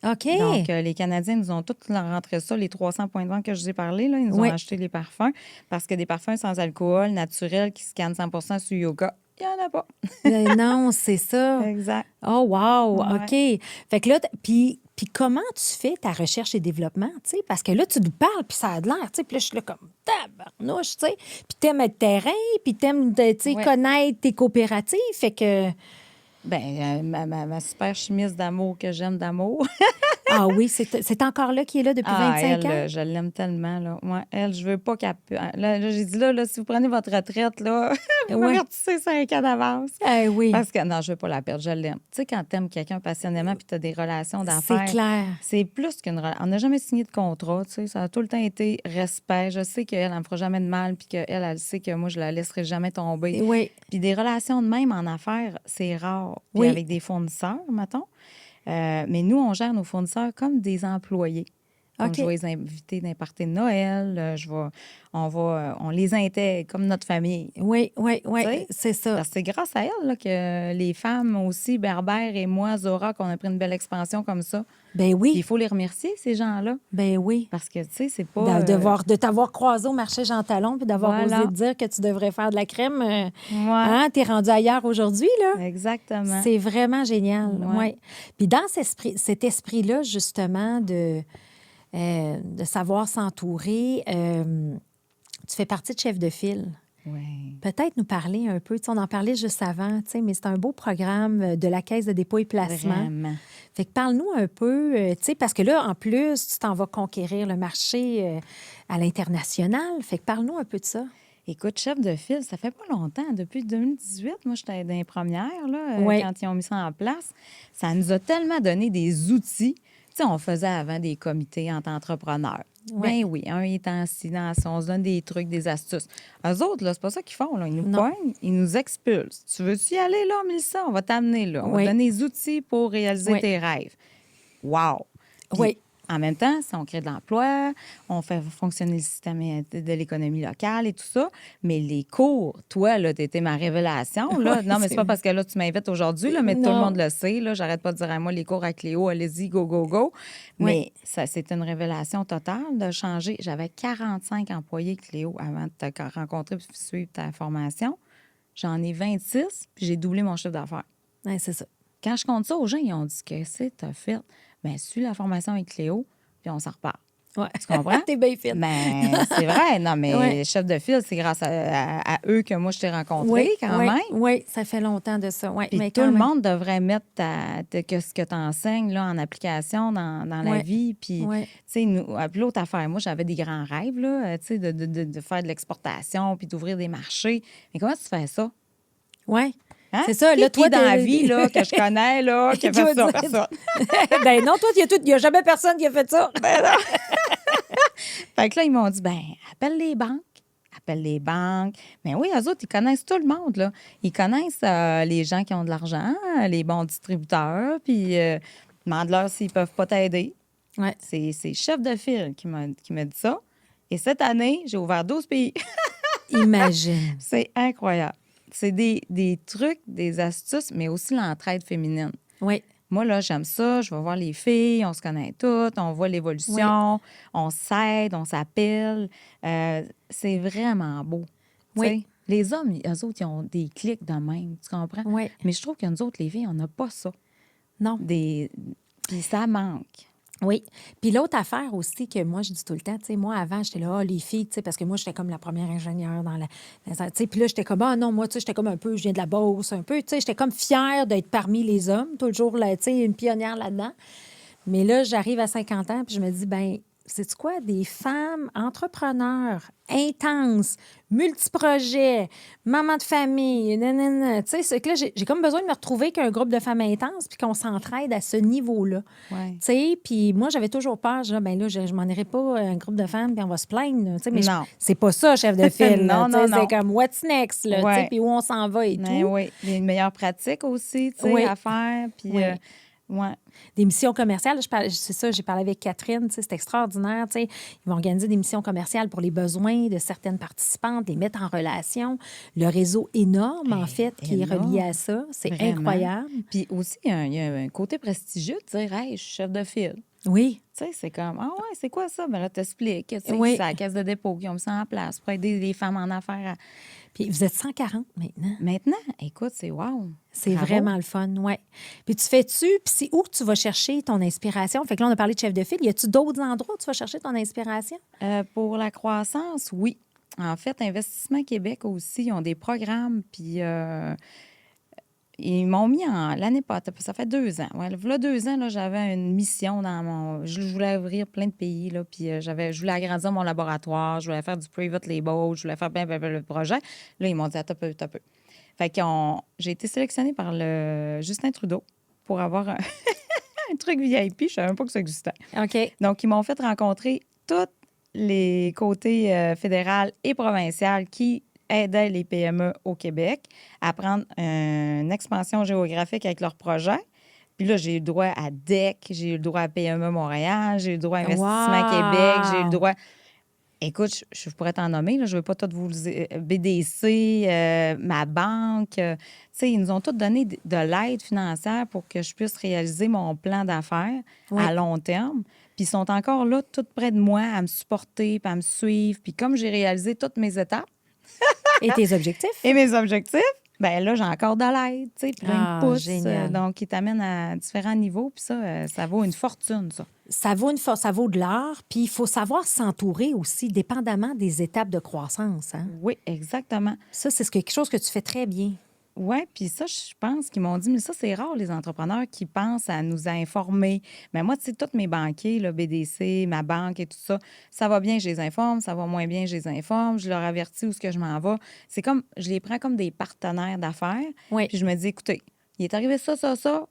OK.
Donc, les Canadiens nous ont tous rentré ça, les 300 points de vente que je vous ai parlé. Là, ils nous
Oui.
ont acheté les parfums parce que des parfums sans alcool, naturels, qui scannent 100 sur Yoga, il n'y en a pas.
Non, c'est ça.
Exact.
Oh, wow.
Ouais.
OK. Fait que là, puis comment tu fais ta recherche et développement, tu sais? Parce que là, tu nous parles, puis ça a de l'air, tu sais. Puis là, je suis là comme tabarnouche, tu sais. Puis t'aimes être terrain, puis t'aimes, tu sais,
Ouais.
connaître tes coopératives. Fait que...
Bien, ma super chimiste d'amour que j'aime d'amour.
Ah oui, c'est encore là qui est là depuis 25
elle,
ans?
je l'aime tellement. Là. Ouais, elle, je veux pas qu'elle... Là, j'ai dit, là, si vous prenez votre retraite, là, vous
Ouais.
m'avertissez 5 ans d'avance.
Eh oui,
Parce que, non, je veux pas la perdre, je l'aime. Tu sais, quand t'aimes quelqu'un passionnément puis tu as des relations d'affaires...
c'est clair.
C'est plus qu'une relation. On n'a jamais signé de contrat, tu sais. Ça a tout le temps été respect. Je sais qu'elle, elle me fera jamais de mal puis qu'elle, elle sait que moi, je la laisserai jamais tomber.
Oui,
Puis des relations de même en affaires, c'est rare. Puis
Oui.
avec des fournisseurs, mettons. Mais nous, on gère nos fournisseurs comme des employés. Donc,
OK.
je vais les inviter d'un party de Noël. On les intègre comme notre famille.
oui, oui, oui,
Tu sais?
c'est ça.
Parce que c'est grâce à elle là, que les femmes aussi, Berbère et moi, Zora, qu'on a pris une belle expansion comme ça.
Ben
Puis il
oui,
faut les remercier, ces gens-là.
ben oui.
Parce que, tu sais, c'est pas...
De t'avoir croisé au marché Jean Talon puis d'avoir
Voilà.
osé te dire que tu devrais faire de la crème,
Ouais,
hein, t'es rendu ailleurs aujourd'hui, là.
exactement.
C'est vraiment génial.
Ouais.
Ouais. Puis dans cet esprit-là, justement, de savoir s'entourer. Tu fais partie de Chef de file.
Oui.
Peut-être nous parler un peu, tu sais, on en parlait juste avant, tu sais, mais c'est un beau programme de la Caisse de dépôt et placement.
Vraiment.
Fait que parle-nous un peu, tu sais, parce que là, en plus, tu t'en vas conquérir le marché à l'international. Fait que parle-nous un peu de ça.
Écoute, chef de file, ça fait pas longtemps. Depuis 2018, moi, j'étais dans les premières, là,
Oui.
quand ils ont mis ça en place. Ça nous a tellement donné des outils. Tu sais, on faisait avant des comités entre entrepreneurs.
Ouais.
Ben oui, un étant assis dans ça, on se donne des trucs, des astuces. Eux autres, là, c'est pas ça qu'ils font, là. Ils nous
Non.
poignent, ils nous expulsent. Tu veux-tu y aller, là, Mélissa? On va t'amener là. On va
Oui.
te donner des outils pour réaliser
Oui.
tes rêves. Wow! Puis,
Oui.
en même temps, si on crée de l'emploi, on fait fonctionner le système de l'économie locale et tout ça. Mais les cours, toi, là, t'étais ma révélation, là.
Oui,
Non, mais
c'est
c'est pas parce que là, tu m'invites aujourd'hui, là, mais tout le
Non.
monde le sait, là. J'arrête pas de dire à moi, les cours à Cléo, allez-y, go, go, go. Mais ça, c'était une révélation totale de changer. J'avais 45 employés, Cléo, avant de te rencontrer et suivre ta formation. J'en ai 26, puis j'ai doublé mon chiffre d'affaires.
Ouais, c'est ça.
Quand je compte ça aux gens, ils ont dit qu'est-ce que t'as fait? Bien, suis la formation avec Cléo, puis on s'en repart.
Ouais.
Tu comprends?
T'es bien fit.
Mais c'est vrai. Non, mais
Ouais.
chef de file, c'est grâce à eux que moi, je t'ai rencontré
Oui,
quand
oui,
même.
oui, ça fait longtemps de ça. Oui,
Puis
mais
tout
quand
le
même.
monde devrait mettre ce que tu enseignes là, en application dans la
Ouais.
vie. Puis,
Ouais.
tu sais, puis l'autre affaire, moi, j'avais des grands rêves, là, tu sais, de faire de l'exportation puis d'ouvrir des marchés. Mais comment tu fais ça?
Oui.
Hein?
C'est ça,
Qui,
là, toi,
dans la
t'es-
vie, là, que je connais, là, qui a
Qui va
fait ça,
dire-
personne.
Ben non, toi, il n'y a jamais personne qui a fait ça.
Fait que là, ils m'ont dit, ben appelle les banques. Appelle les banques. Mais oui, eux autres, ils connaissent tout le monde, là. Ils connaissent les gens qui ont de l'argent, les bons distributeurs, puis demande-leur s'ils peuvent pas t'aider.
Ouais.
C'est chef de file qui m'a dit ça. Et cette année, j'ai ouvert 12 pays.
Imagine.
C'est incroyable. C'est des trucs, des astuces, mais aussi l'entraide féminine.
Oui.
Moi, là, j'aime ça. Je vais voir les filles, on se connaît toutes, on voit l'évolution, on s'aide, on s'appelle. C'est vraiment beau. Tu
Oui.
sais, les hommes, eux autres, ils ont des clics de même, tu comprends?
Oui.
Mais je trouve que nous autres, les filles, on n'a pas ça.
Non.
Puis ça manque.
Oui. Puis l'autre affaire aussi que moi, je dis tout le temps, tu sais, moi, avant, j'étais là, les filles, tu sais, parce que moi, j'étais comme la première ingénieure tu sais, puis là, j'étais comme, non, moi, tu sais, j'étais comme un peu, je viens de la Beauce, un peu, tu sais, j'étais comme fière d'être parmi les hommes, toujours, là, tu sais, une pionnière là-dedans. Mais là, j'arrive à 50 ans, puis je me dis, ben sais-tu quoi? Des femmes entrepreneurs, intenses, multiprojets, maman de famille, nanana. Tu sais, c'est que là, j'ai comme besoin de me retrouver qu'un groupe de femmes intenses puis qu'on s'entraide à ce niveau-là.
Ouais.
Tu sais, puis moi, j'avais toujours peur. Je m'en irai pas à un groupe de femmes puis on va se plaindre. Tu sais, mais
Non.
c'est pas ça, chef de file.
Non,
là. Tu sais,
non,
c'est
non.
comme what's next, là, tu
Ouais.
sais, puis où on s'en va et
Mais
tout.
oui, il y a une meilleure pratique aussi, tu sais,
Oui.
à faire. Puis,
Oui.
ouais.
Des missions commerciales, c'est ça, j'ai parlé avec Catherine, tu sais, c'est extraordinaire. Tu sais. Ils vont organiser des missions commerciales pour les besoins de certaines participantes, les mettre en relation. Le réseau énorme, en fait, qui est
énorme.
relié à ça. C'est
Vraiment.
incroyable.
Puis aussi, il y a un côté prestigieux de dire, hey, je suis chef de file.
Oui.
Tu sais, c'est comme, ah ouais, c'est quoi ça? Ben là, t'expliques. Tu sais,
Oui.
c'est la caisse de dépôt qui ont mis ça en place pour aider les femmes en affaires.
Puis vous êtes 140 maintenant.
Maintenant, écoute, c'est wow.
C'est
Bravo.
vraiment le fun, oui. Puis tu fais-tu, puis c'est où que tu vas chercher ton inspiration? Fait que là, on a parlé de chef de file. Y a-tu d'autres endroits où tu vas chercher ton inspiration?
Pour la croissance, oui. En fait, Investissement Québec aussi, ils ont des programmes, puis ils m'ont mis l'année passée, ça fait 2 ans. Ouais, là, 2 ans, là, j'avais une mission je voulais ouvrir plein de pays, là, puis je voulais agrandir mon laboratoire, je voulais faire du private label, je voulais faire bien le projet. Là, ils m'ont dit, attends un peu. Fait que j'ai été sélectionnée par le Justin Trudeau pour avoir un truc VIP. Je ne savais même pas que ça existait.
OK.
Donc, ils m'ont fait rencontrer tous les côtés fédéral et provincial qui aidaient les PME au Québec à prendre une expansion géographique avec leurs projets. Puis là, j'ai eu le droit à DEC, j'ai eu le droit à PME Montréal, j'ai eu le droit à Investissement
Wow!
Québec, j'ai eu le droit... Écoute, je pourrais t'en nommer, là, je ne veux pas tout vous le BDC, ma banque. Tu sais, ils nous ont tous donné de l'aide financière pour que je puisse réaliser mon plan d'affaires à long terme. Puis ils sont encore là, tout près de moi, à me supporter, puis à me suivre. Puis comme j'ai réalisé toutes mes étapes
Et tes objectifs?
et mes objectifs, Ben là, j'ai encore de l'aide, tu sais, plein de
Ah,
pouces.
génial.
Donc, ils t'amènent à différents niveaux. Puis ça vaut une fortune, ça.
Ça vaut ça vaut de l'or, puis il faut savoir s'entourer aussi, dépendamment des étapes de croissance. Hein?
Oui, exactement.
Ça, c'est quelque chose que tu fais très bien.
Oui, puis ça, je pense qu'ils m'ont dit, mais ça, c'est rare, les entrepreneurs qui pensent à nous informer. Mais moi, tu sais, tous mes banquiers, le BDC, ma banque et tout ça, ça va bien, je les informe, ça va moins bien, je les informe, je leur avertis où est-ce que je m'en vais. C'est comme, je les prends comme des partenaires d'affaires,
Oui,
puis je me dis, écoutez, il est arrivé ça,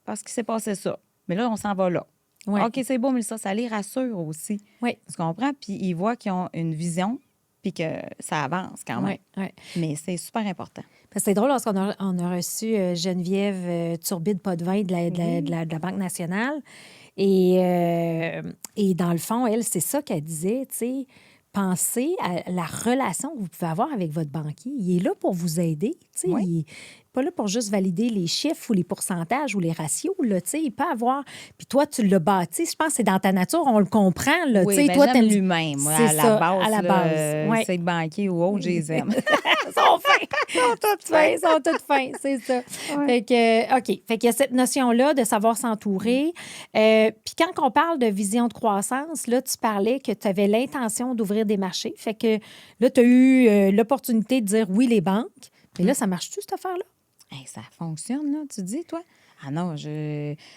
parce qu'il s'est passé ça. Mais là, on s'en va là.
oui,
OK, c'est beau, mais ça les rassure aussi.
oui,
Tu comprends? Puis ils voient qu'ils ont une vision, puis que ça avance quand même.
oui, oui.
Mais c'est super important.
Parce que c'est drôle, on a reçu Geneviève Turbide-Potvin de la Banque nationale. Et dans le fond, elle, c'est ça qu'elle disait, tu sais, pensez à la relation que vous pouvez avoir avec votre banquier. Il est là pour vous aider, tu sais.
Oui.
Il n'est pas là pour juste valider les chiffres ou les pourcentages ou les ratios, là, tu sais. Il peut avoir... Puis toi, tu l'as bâti, je pense que c'est dans ta nature, on le comprend, là,
Oui,
tu sais.
ben
Toi,
j'aime
t'aimes-
l'humain, moi,
C'est
à la
ça,
base.
à la
là,
base, ouais.
c'est banquier ou autre, je les aime.
Ils sont fins. Ils sont toutes fins. Ils sont toutes fins, c'est ça.
Ouais.
Fait que, OK. Fait qu'il y a cette notion-là de savoir s'entourer. Puis quand on parle de vision de croissance, là, tu parlais que tu avais l'intention d'ouvrir des marchés. Fait que là, tu as eu l'opportunité de dire oui, les banques. Mais là, ça marche-tu, cette affaire-là?
Hey, ça fonctionne, là, tu dis, toi? Ah non,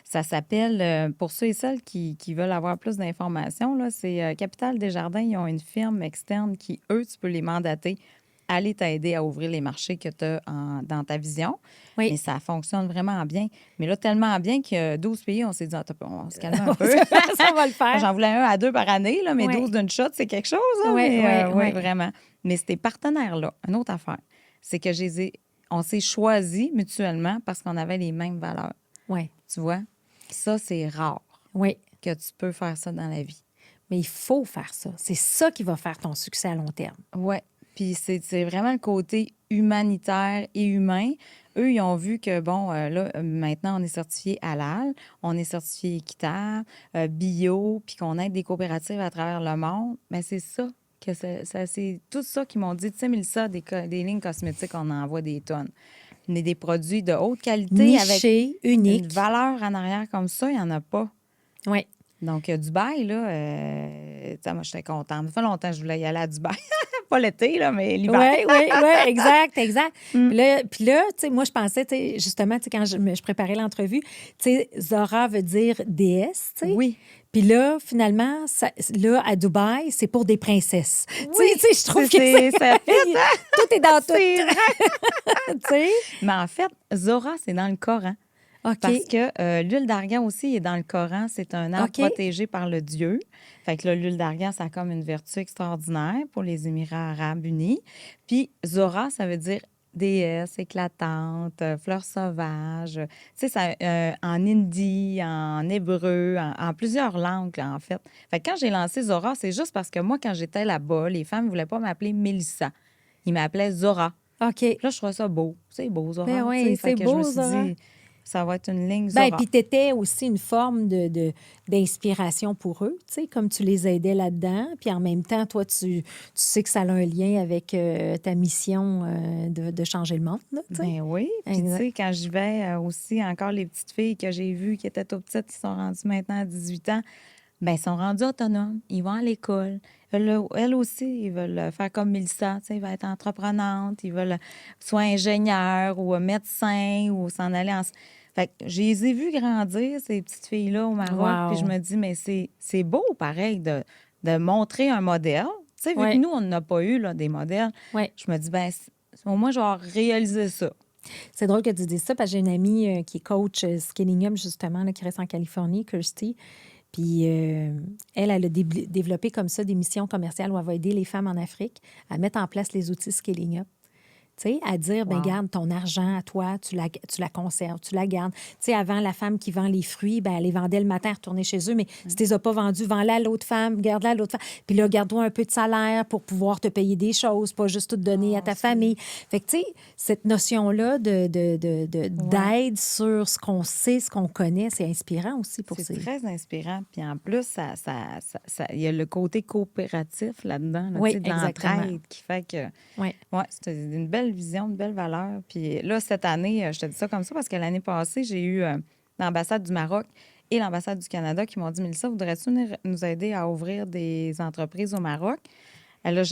ça s'appelle, pour ceux et celles qui veulent avoir plus d'informations, là, c'est Capital Desjardins. Ils ont une firme externe qui, eux, tu peux les mandater, aller t'aider à ouvrir les marchés que tu as dans ta vision.
Oui.
Mais ça fonctionne vraiment bien. Mais là, tellement bien que 12 pays, on s'est dit, attends, on se calme un peu.
Ça va le faire.
J'en voulais 1 à 2 par année, là, mais
Ouais.
12 d'une shot, c'est quelque chose. Hein,
Ouais,
mais,
ouais, ouais.
vraiment. Mais ces partenaires-là, une autre affaire, c'est que on s'est choisis mutuellement parce qu'on avait les mêmes valeurs.
Oui,
Tu vois? Ça, c'est rare
oui.
que tu peux faire ça dans la vie.
Mais il faut faire ça. C'est ça qui va faire ton succès à long terme.
Oui. Puis c'est vraiment le côté humanitaire et humain. Eux, ils ont vu que, bon, là, maintenant, on est certifié halal, on est certifié équitable, bio, puis qu'on aide des coopératives à travers le monde. Mais c'est ça, c'est tout ça qu'ils m'ont dit. Tu sais, Mélissa, des lignes cosmétiques, on en envoie des tonnes. Mais des produits de haute qualité avec
Niché,
une
unique.
valeur en arrière comme ça, il n'y en a pas.
Oui.
Donc, Dubaï, là, tu sais, moi, j'étais contente. Ça fait longtemps que je voulais y aller à Dubaï. Pas l'été, là, mais l'hiver.
Oui, exact, exact. Puis là, tu sais, moi, je pensais, tu sais, justement, tu sais, quand je préparais l'entrevue, tu sais, Zora veut dire déesse, tu sais.
Oui.
Puis là, finalement, là, à Dubaï, c'est pour des princesses.
Oui,
Tu sais, je trouve que
ça fit, hein?
tout est dans tout.
C'est vrai.
Tu sais?
Mais en fait, Zora, c'est dans le Coran.
OK.
Parce que l'huile d'argan aussi est dans le Coran. C'est un arbre
OK.
protégé par le Dieu. Fait que là, l'huile d'argan, ça a comme une vertu extraordinaire pour les Émirats arabes unis. Puis Zora, ça veut dire déesse, éclatante, fleur sauvage. Tu sais, ça, en hindi, en hébreu, en plusieurs langues, là, en fait. Fait que quand j'ai lancé Zora, c'est juste parce que moi, quand j'étais là-bas, les femmes ne voulaient pas m'appeler Mélissa. Ils m'appelaient Zora.
OK.
Puis là, je trouvais ça beau. C'est beau, Zora.
Ben oui,
tu sais. Fait
c'est
que
beau,
je me suis
Zora.
dit, ça va être une ligne Zora.
Ben, puis t'étais aussi une forme d'inspiration pour eux, tu sais, comme tu les aidais là-dedans. Puis en même temps, toi, tu sais que ça a un lien avec ta mission de changer le monde, là, tu sais.
Ben oui. Puis, tu
Exact.
sais, quand j'y vais aussi, encore les petites filles que j'ai vues qui étaient tout petites, qui sont rendues maintenant à 18 ans, ben ils sont rendues autonomes. Ils vont à l'école. Elles aussi, ils veulent faire comme Mélissa, tu sais, ils veulent être entreprenantes, ils veulent soit ingénieurs ou médecins ou s'en aller en... Fait que je les ai vues grandir, ces petites filles-là, au Maroc.
Wow.
Puis je me dis, mais c'est beau, pareil, de montrer un modèle. Tu sais, vu
Ouais.
que nous, on n'a pas eu là, des modèles,
Ouais.
je me dis, ben au moins, je vais réaliser ça.
C'est drôle que tu dises ça parce que j'ai une amie qui est coach Scaling Up, justement, là, qui reste en Californie, Kirsty. Puis elle a développé comme ça des missions commerciales où elle va aider les femmes en Afrique à mettre en place les outils Scaling Up. Tu sais, à dire, ben
Wow.
garde ton argent à toi, tu la conserves, tu la gardes. Tu sais, avant, la femme qui vend les fruits, ben elle les vendait le matin, elle retournait chez eux, mais si tu les as pas vendus, vends-la à l'autre femme, garde-la à l'autre femme. Puis là, garde-toi un peu de salaire pour pouvoir te payer des choses, pas juste tout donner à ta famille. Fait que, tu sais, cette notion-là d'aide sur ce qu'on sait, ce qu'on connaît, c'est inspirant aussi pour
C'est
ces...
très inspirant. Puis en plus, il y a le côté coopératif là-dedans, là,
Oui,
tu sais, de
exactement.
l'entraide qui fait que...
Ouais.
Ouais, c'est une belle belle vision, une belle valeur. Puis là, cette année, je te dis ça comme ça parce que l'année passée, j'ai eu l'ambassade du Maroc et l'ambassade du Canada qui m'ont dit « Mélissa, voudrais-tu venir nous aider à ouvrir des entreprises au Maroc? » Et là,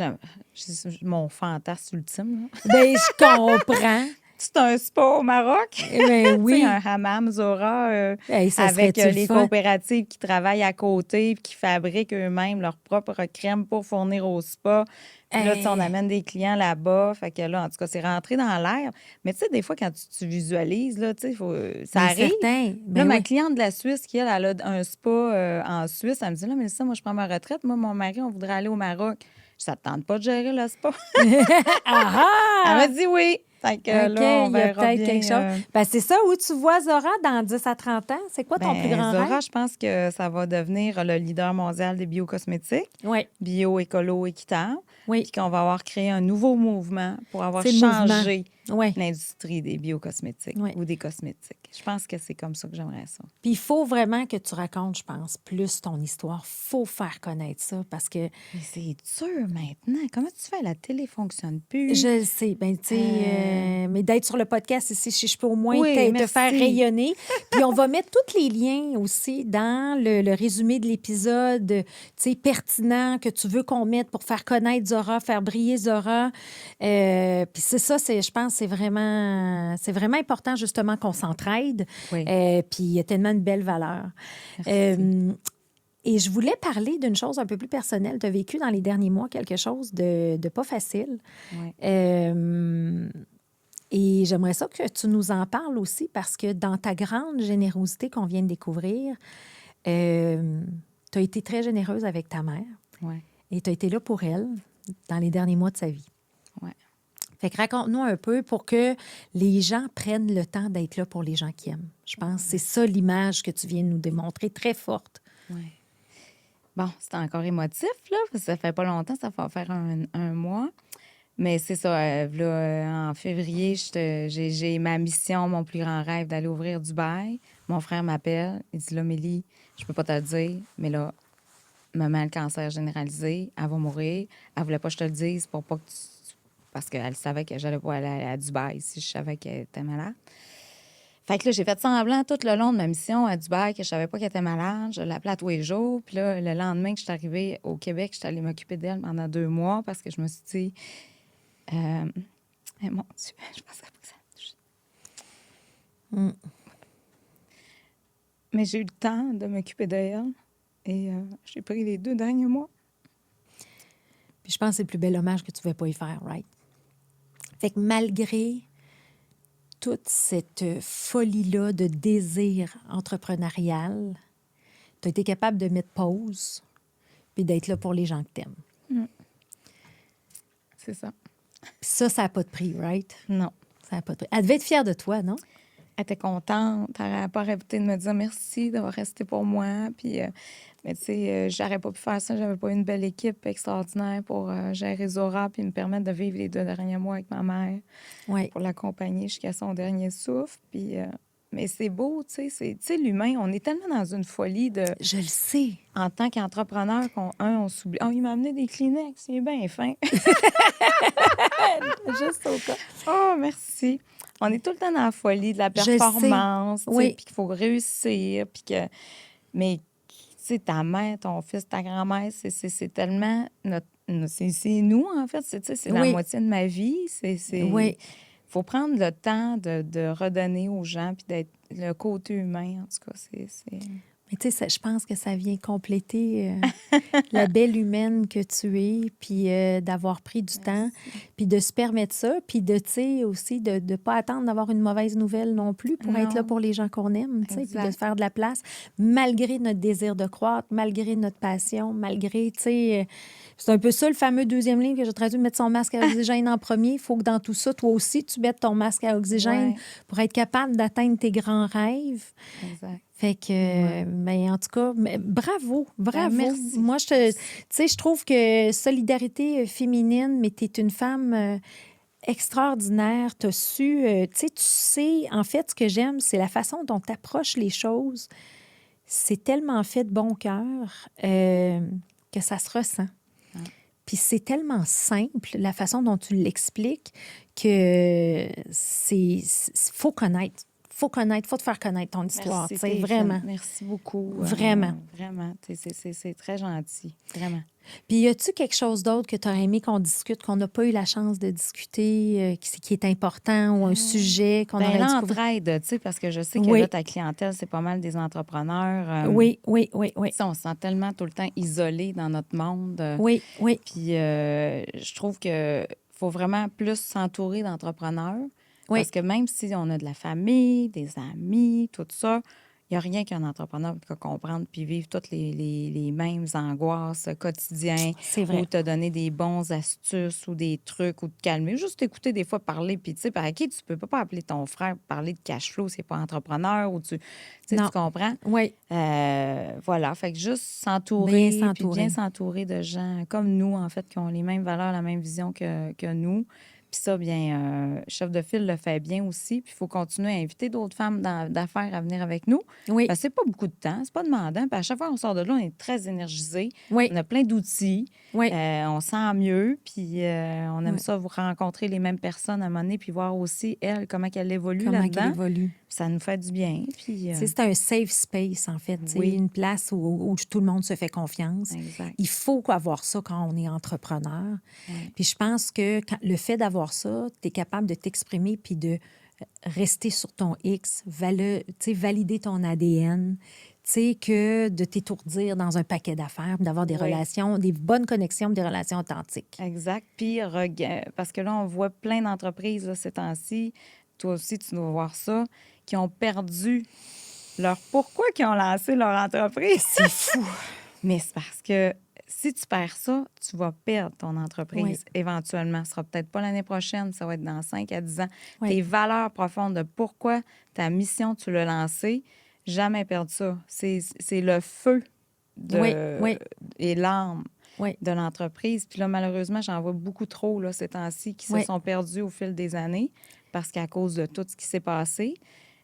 mon fantasme ultime, là.
Bien, je comprends.
C'est un spa au Maroc.
Ben oui.
Un hammam Zora
Hey, ça
avec
serait-tu le
les
fun?
coopératives qui travaillent à côté et qui fabriquent eux-mêmes leur propre crème pour fournir au spa. Puis là, tu sais, on amène des clients là-bas. Fait que là, en tout cas, c'est rentré dans l'air. Mais tu sais, des fois, quand tu visualises, là, tu sais, ça
Ben,
arrive.
certain.
Là,
Ben
ma
oui.
cliente de la Suisse, qui, elle a un spa en Suisse, elle me dit, là, mais ça, moi, je prends ma retraite. Moi, mon mari, on voudrait aller au Maroc. Ça ne te tente pas de gérer le spa?
Ah
Elle m'a
ah!
dit oui. Fait que
OK,
là, on
il y a
verra
peut-être
bien,
quelque chose. Ben, c'est ça, où tu vois Zora dans 10 à 30 ans? C'est quoi ton plus grand
Zora,
rêve?
je pense que ça va devenir le leader mondial des biocosmétiques,
Oui,
bio, écolo, équitable.
oui.
Puis qu'on va avoir créé un nouveau mouvement pour avoir
C'est le mouvement.
changé
Oui.
l'industrie des biocosmétiques
Oui.
ou des cosmétiques. Je pense que c'est comme ça que j'aimerais ça.
Puis il faut vraiment que tu racontes, je pense, plus ton histoire. Il faut faire connaître ça parce que
Mais c'est dur maintenant. Comment tu fais? La télé fonctionne plus.
je le sais. Ben, tu sais, mais d'être sur le podcast ici, si je peux au moins
Oui,
te
merci.
faire rayonner. Puis on va mettre tous les liens aussi dans le résumé de l'épisode, tu sais, pertinent que tu veux qu'on mette pour faire connaître Zora, faire briller Zora. Puis c'est ça, je pense, c'est vraiment important justement qu'on s'entraide.
Oui.
Puis il y a tellement de belles valeurs. Et je voulais parler d'une chose un peu plus personnelle. Tu as vécu dans les derniers mois quelque chose de pas facile.
Oui.
Et j'aimerais ça que tu nous en parles aussi parce que dans ta grande générosité qu'on vient de découvrir, tu as été très généreuse avec ta mère
Oui.
et tu as été là pour elle dans les derniers mois de sa vie.
Oui.
Fait que raconte-nous un peu pour que les gens prennent le temps d'être là pour les gens qui aiment. Je pense que c'est ça l'image que tu viens de nous démontrer, très forte.
Oui. Bon, c'est encore émotif, là, parce que ça fait pas longtemps, ça va faire un mois. Mais c'est ça, là, en février, j'ai ma mission, mon plus grand rêve d'aller ouvrir Dubaï. Mon frère m'appelle, il dit, là, Mélie, je peux pas te le dire, mais là, maman a le cancer généralisé, elle va mourir. Elle voulait pas que je te le dise pour pas que tu... Parce qu'elle savait que j'allais pas aller à Dubaï si je savais qu'elle était malade. Fait que là, j'ai fait semblant tout le long de ma mission à Dubaï que je savais pas qu'elle était malade. Je l'appelais à tous les jours. Puis là, le lendemain que je suis arrivée au Québec, je suis allée m'occuper d'elle pendant 2 mois parce que je me suis dit... mon Dieu, je pensais pas que ça me touchait. Mais j'ai eu le temps de m'occuper d'elle et j'ai pris les 2 derniers mois.
Puis je pense que c'est le plus bel hommage que tu ne pouvais pas y faire, right? Fait que malgré toute cette folie-là de désir entrepreneurial, tu as été capable de mettre pause puis d'être là pour les gens que tu aimes.
C'est ça.
Puis ça n'a pas de prix, right?
Non.
Ça n'a pas de prix. Elle devait être fière de toi, non?
Elle était contente. Elle n'aurait pas arrêté de me dire merci d'avoir resté pour moi. Puis, mais tu sais, j'aurais pas pu faire ça. J'avais pas une belle équipe extraordinaire pour gérer Zora puis me permettre de vivre les 2 derniers mois avec ma mère.
Oui.
Pour l'accompagner jusqu'à son dernier souffle. Puis, mais c'est beau, tu sais, l'humain, on est tellement dans une folie de...
Je le sais.
En tant qu'entrepreneur, on s'oublie. Oh, il m'a amené des Kleenex, il est bien fin.
Juste au cas.
Oh, merci. On est tout le temps dans la folie de la performance, tu sais,
Oui.
puis qu'il faut réussir, puis que... Mais, tu sais, ta mère, ton fils, ta grand-mère, c'est tellement... C'est nous, en fait. C'est la
Oui.
moitié de ma vie.
Oui.
Faut prendre le temps de redonner aux gens, puis d'être le côté humain, en tout cas, c'est...
Mais tu sais, je pense que ça vient compléter la belle humaine que tu es, puis d'avoir pris du temps, puis de se permettre ça, puis de, tu sais, aussi de ne pas attendre d'avoir une mauvaise nouvelle non plus pour être là pour les gens qu'on aime, tu sais, puis de se faire de la place, malgré notre désir de croître, malgré notre passion, malgré, tu sais... c'est un peu ça, le fameux 2e livre que j'ai traduit, mettre son masque à oxygène en premier. Il faut que dans tout ça, toi aussi, tu mettes ton masque à oxygène pour être capable d'atteindre tes grands rêves.
Exact.
Fait que, mais en tout cas, bravo.
Merci.
Moi, tu sais, je trouve que solidarité féminine, mais tu es une femme extraordinaire. Tu as su, tu sais, en fait, ce que j'aime, c'est la façon dont tu approches les choses. C'est tellement fait de bon cœur que ça se ressent. Puis c'est tellement simple, la façon dont tu l'expliques, que faut connaître. Faut te faire connaître ton histoire.
Merci,
C'est vraiment.
Merci beaucoup.
Vraiment.
Vraiment. C'est très gentil. Vraiment.
Puis y a-tu quelque chose d'autre que tu aurais aimé qu'on discute, qu'on n'a pas eu la chance de discuter, qui est important ou un sujet qu'on aurait dû couvrir?
L'entraide, tu sais, parce que je sais que
Oui.
là, ta clientèle, c'est pas mal des entrepreneurs.
Oui.
Tu sais, on se sent tellement tout le temps isolé dans notre monde.
Oui.
Puis je trouve que faut vraiment plus s'entourer d'entrepreneurs.
Oui.
Parce que même si on a de la famille, des amis, tout ça, il n'y a rien qu'un entrepreneur qui peut comprendre puis vivre toutes les mêmes angoisses quotidiennes.
C'est vrai.
Ou te donner des bons astuces ou des trucs ou te calmer. Juste écouter des fois parler. Puis, tu sais, par qui tu peux pas appeler ton frère pour parler de cash flow, c'est pas entrepreneur ou tu comprends?
Oui.
Voilà. Fait que juste s'entourer.
Bien
Puis bien s'entourer de gens comme nous, en fait, qui ont les mêmes valeurs, la même vision que nous. Puis ça, bien, Chef de file le fait bien aussi. Puis il faut continuer à inviter d'autres femmes d'affaires à venir avec nous.
Oui.
Parce que c'est pas beaucoup de temps, c'est pas demandant. Puis à chaque fois qu'on sort de là, on est très énergisé.
Oui.
On a plein d'outils.
Oui.
On sent mieux. Puis on aime ça, vous rencontrer les mêmes personnes à un moment donné, puis voir aussi, elle, comment elle évolue là-dedans. Ça nous fait du bien. Puis,
c'est un safe space, en fait.
Oui.
Une place où tout le monde se fait confiance.
Exact.
Il faut avoir ça quand on est entrepreneur.
Oui.
Puis je pense que le fait d'avoir ça, tu es capable de t'exprimer puis de rester sur ton X, valider ton ADN, que de t'étourdir dans un paquet d'affaires, d'avoir des relations, des bonnes connexions, des relations authentiques.
Exact. Puis, parce que là, on voit plein d'entreprises là, ces temps-ci, toi aussi, tu dois voir ça, qui ont perdu leur pourquoi qu'ils ont lancé leur entreprise.
C'est fou.
Mais c'est parce que si tu perds ça, tu vas perdre ton entreprise éventuellement. Ce sera peut-être pas l'année prochaine, ça va être dans 5 à 10 ans. Tes valeurs profondes de pourquoi ta mission, tu l'as lancée, jamais perdre ça. C'est le feu et l'âme de l'entreprise. Puis là, malheureusement, j'en vois beaucoup trop là, ces temps-ci qui se sont perdus au fil des années parce qu'à cause de tout ce qui s'est passé.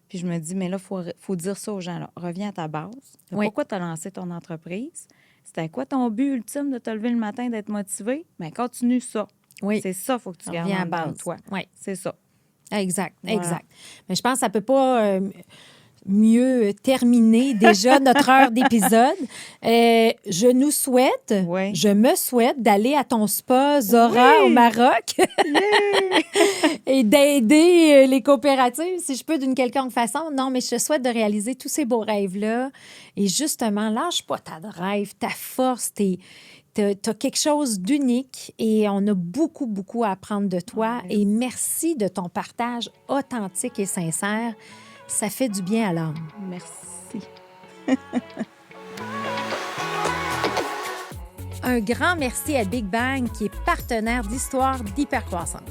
Puis je me dis, mais là, il faut dire ça aux gens. Là. Reviens à ta base. Pourquoi tu as lancé ton entreprise? C'était quoi ton but ultime de te lever le matin, d'être motivé? Bien, continue ça. C'est ça, il faut que tu gardes en dedans de toi. C'est ça.
Exact, exact. Mais je pense que ça ne peut pas mieux terminer déjà notre heure d'épisode. Je nous souhaite, je me souhaite d'aller à ton spa Zora au Maroc et d'aider les coopératives, si je peux, d'une quelconque façon. Non, mais je te souhaite de réaliser tous ces beaux rêves-là. Et justement, lâche pas ta drive, ta force, t'as quelque chose d'unique et on a beaucoup, beaucoup à apprendre de toi. Et merci de ton partage authentique et sincère. Ça fait du bien à l'âme.
Merci.
Un grand merci à Big Bang, qui est partenaire d'Histoire d'hypercroissance.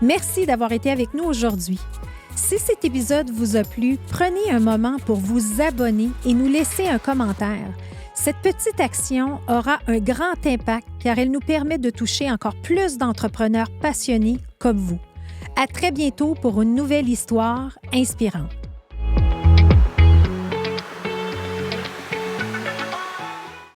Merci d'avoir été avec nous aujourd'hui. Si cet épisode vous a plu, prenez un moment pour vous abonner et nous laisser un commentaire. Cette petite action aura un grand impact car elle nous permet de toucher encore plus d'entrepreneurs passionnés comme vous. À très bientôt pour une nouvelle histoire inspirante.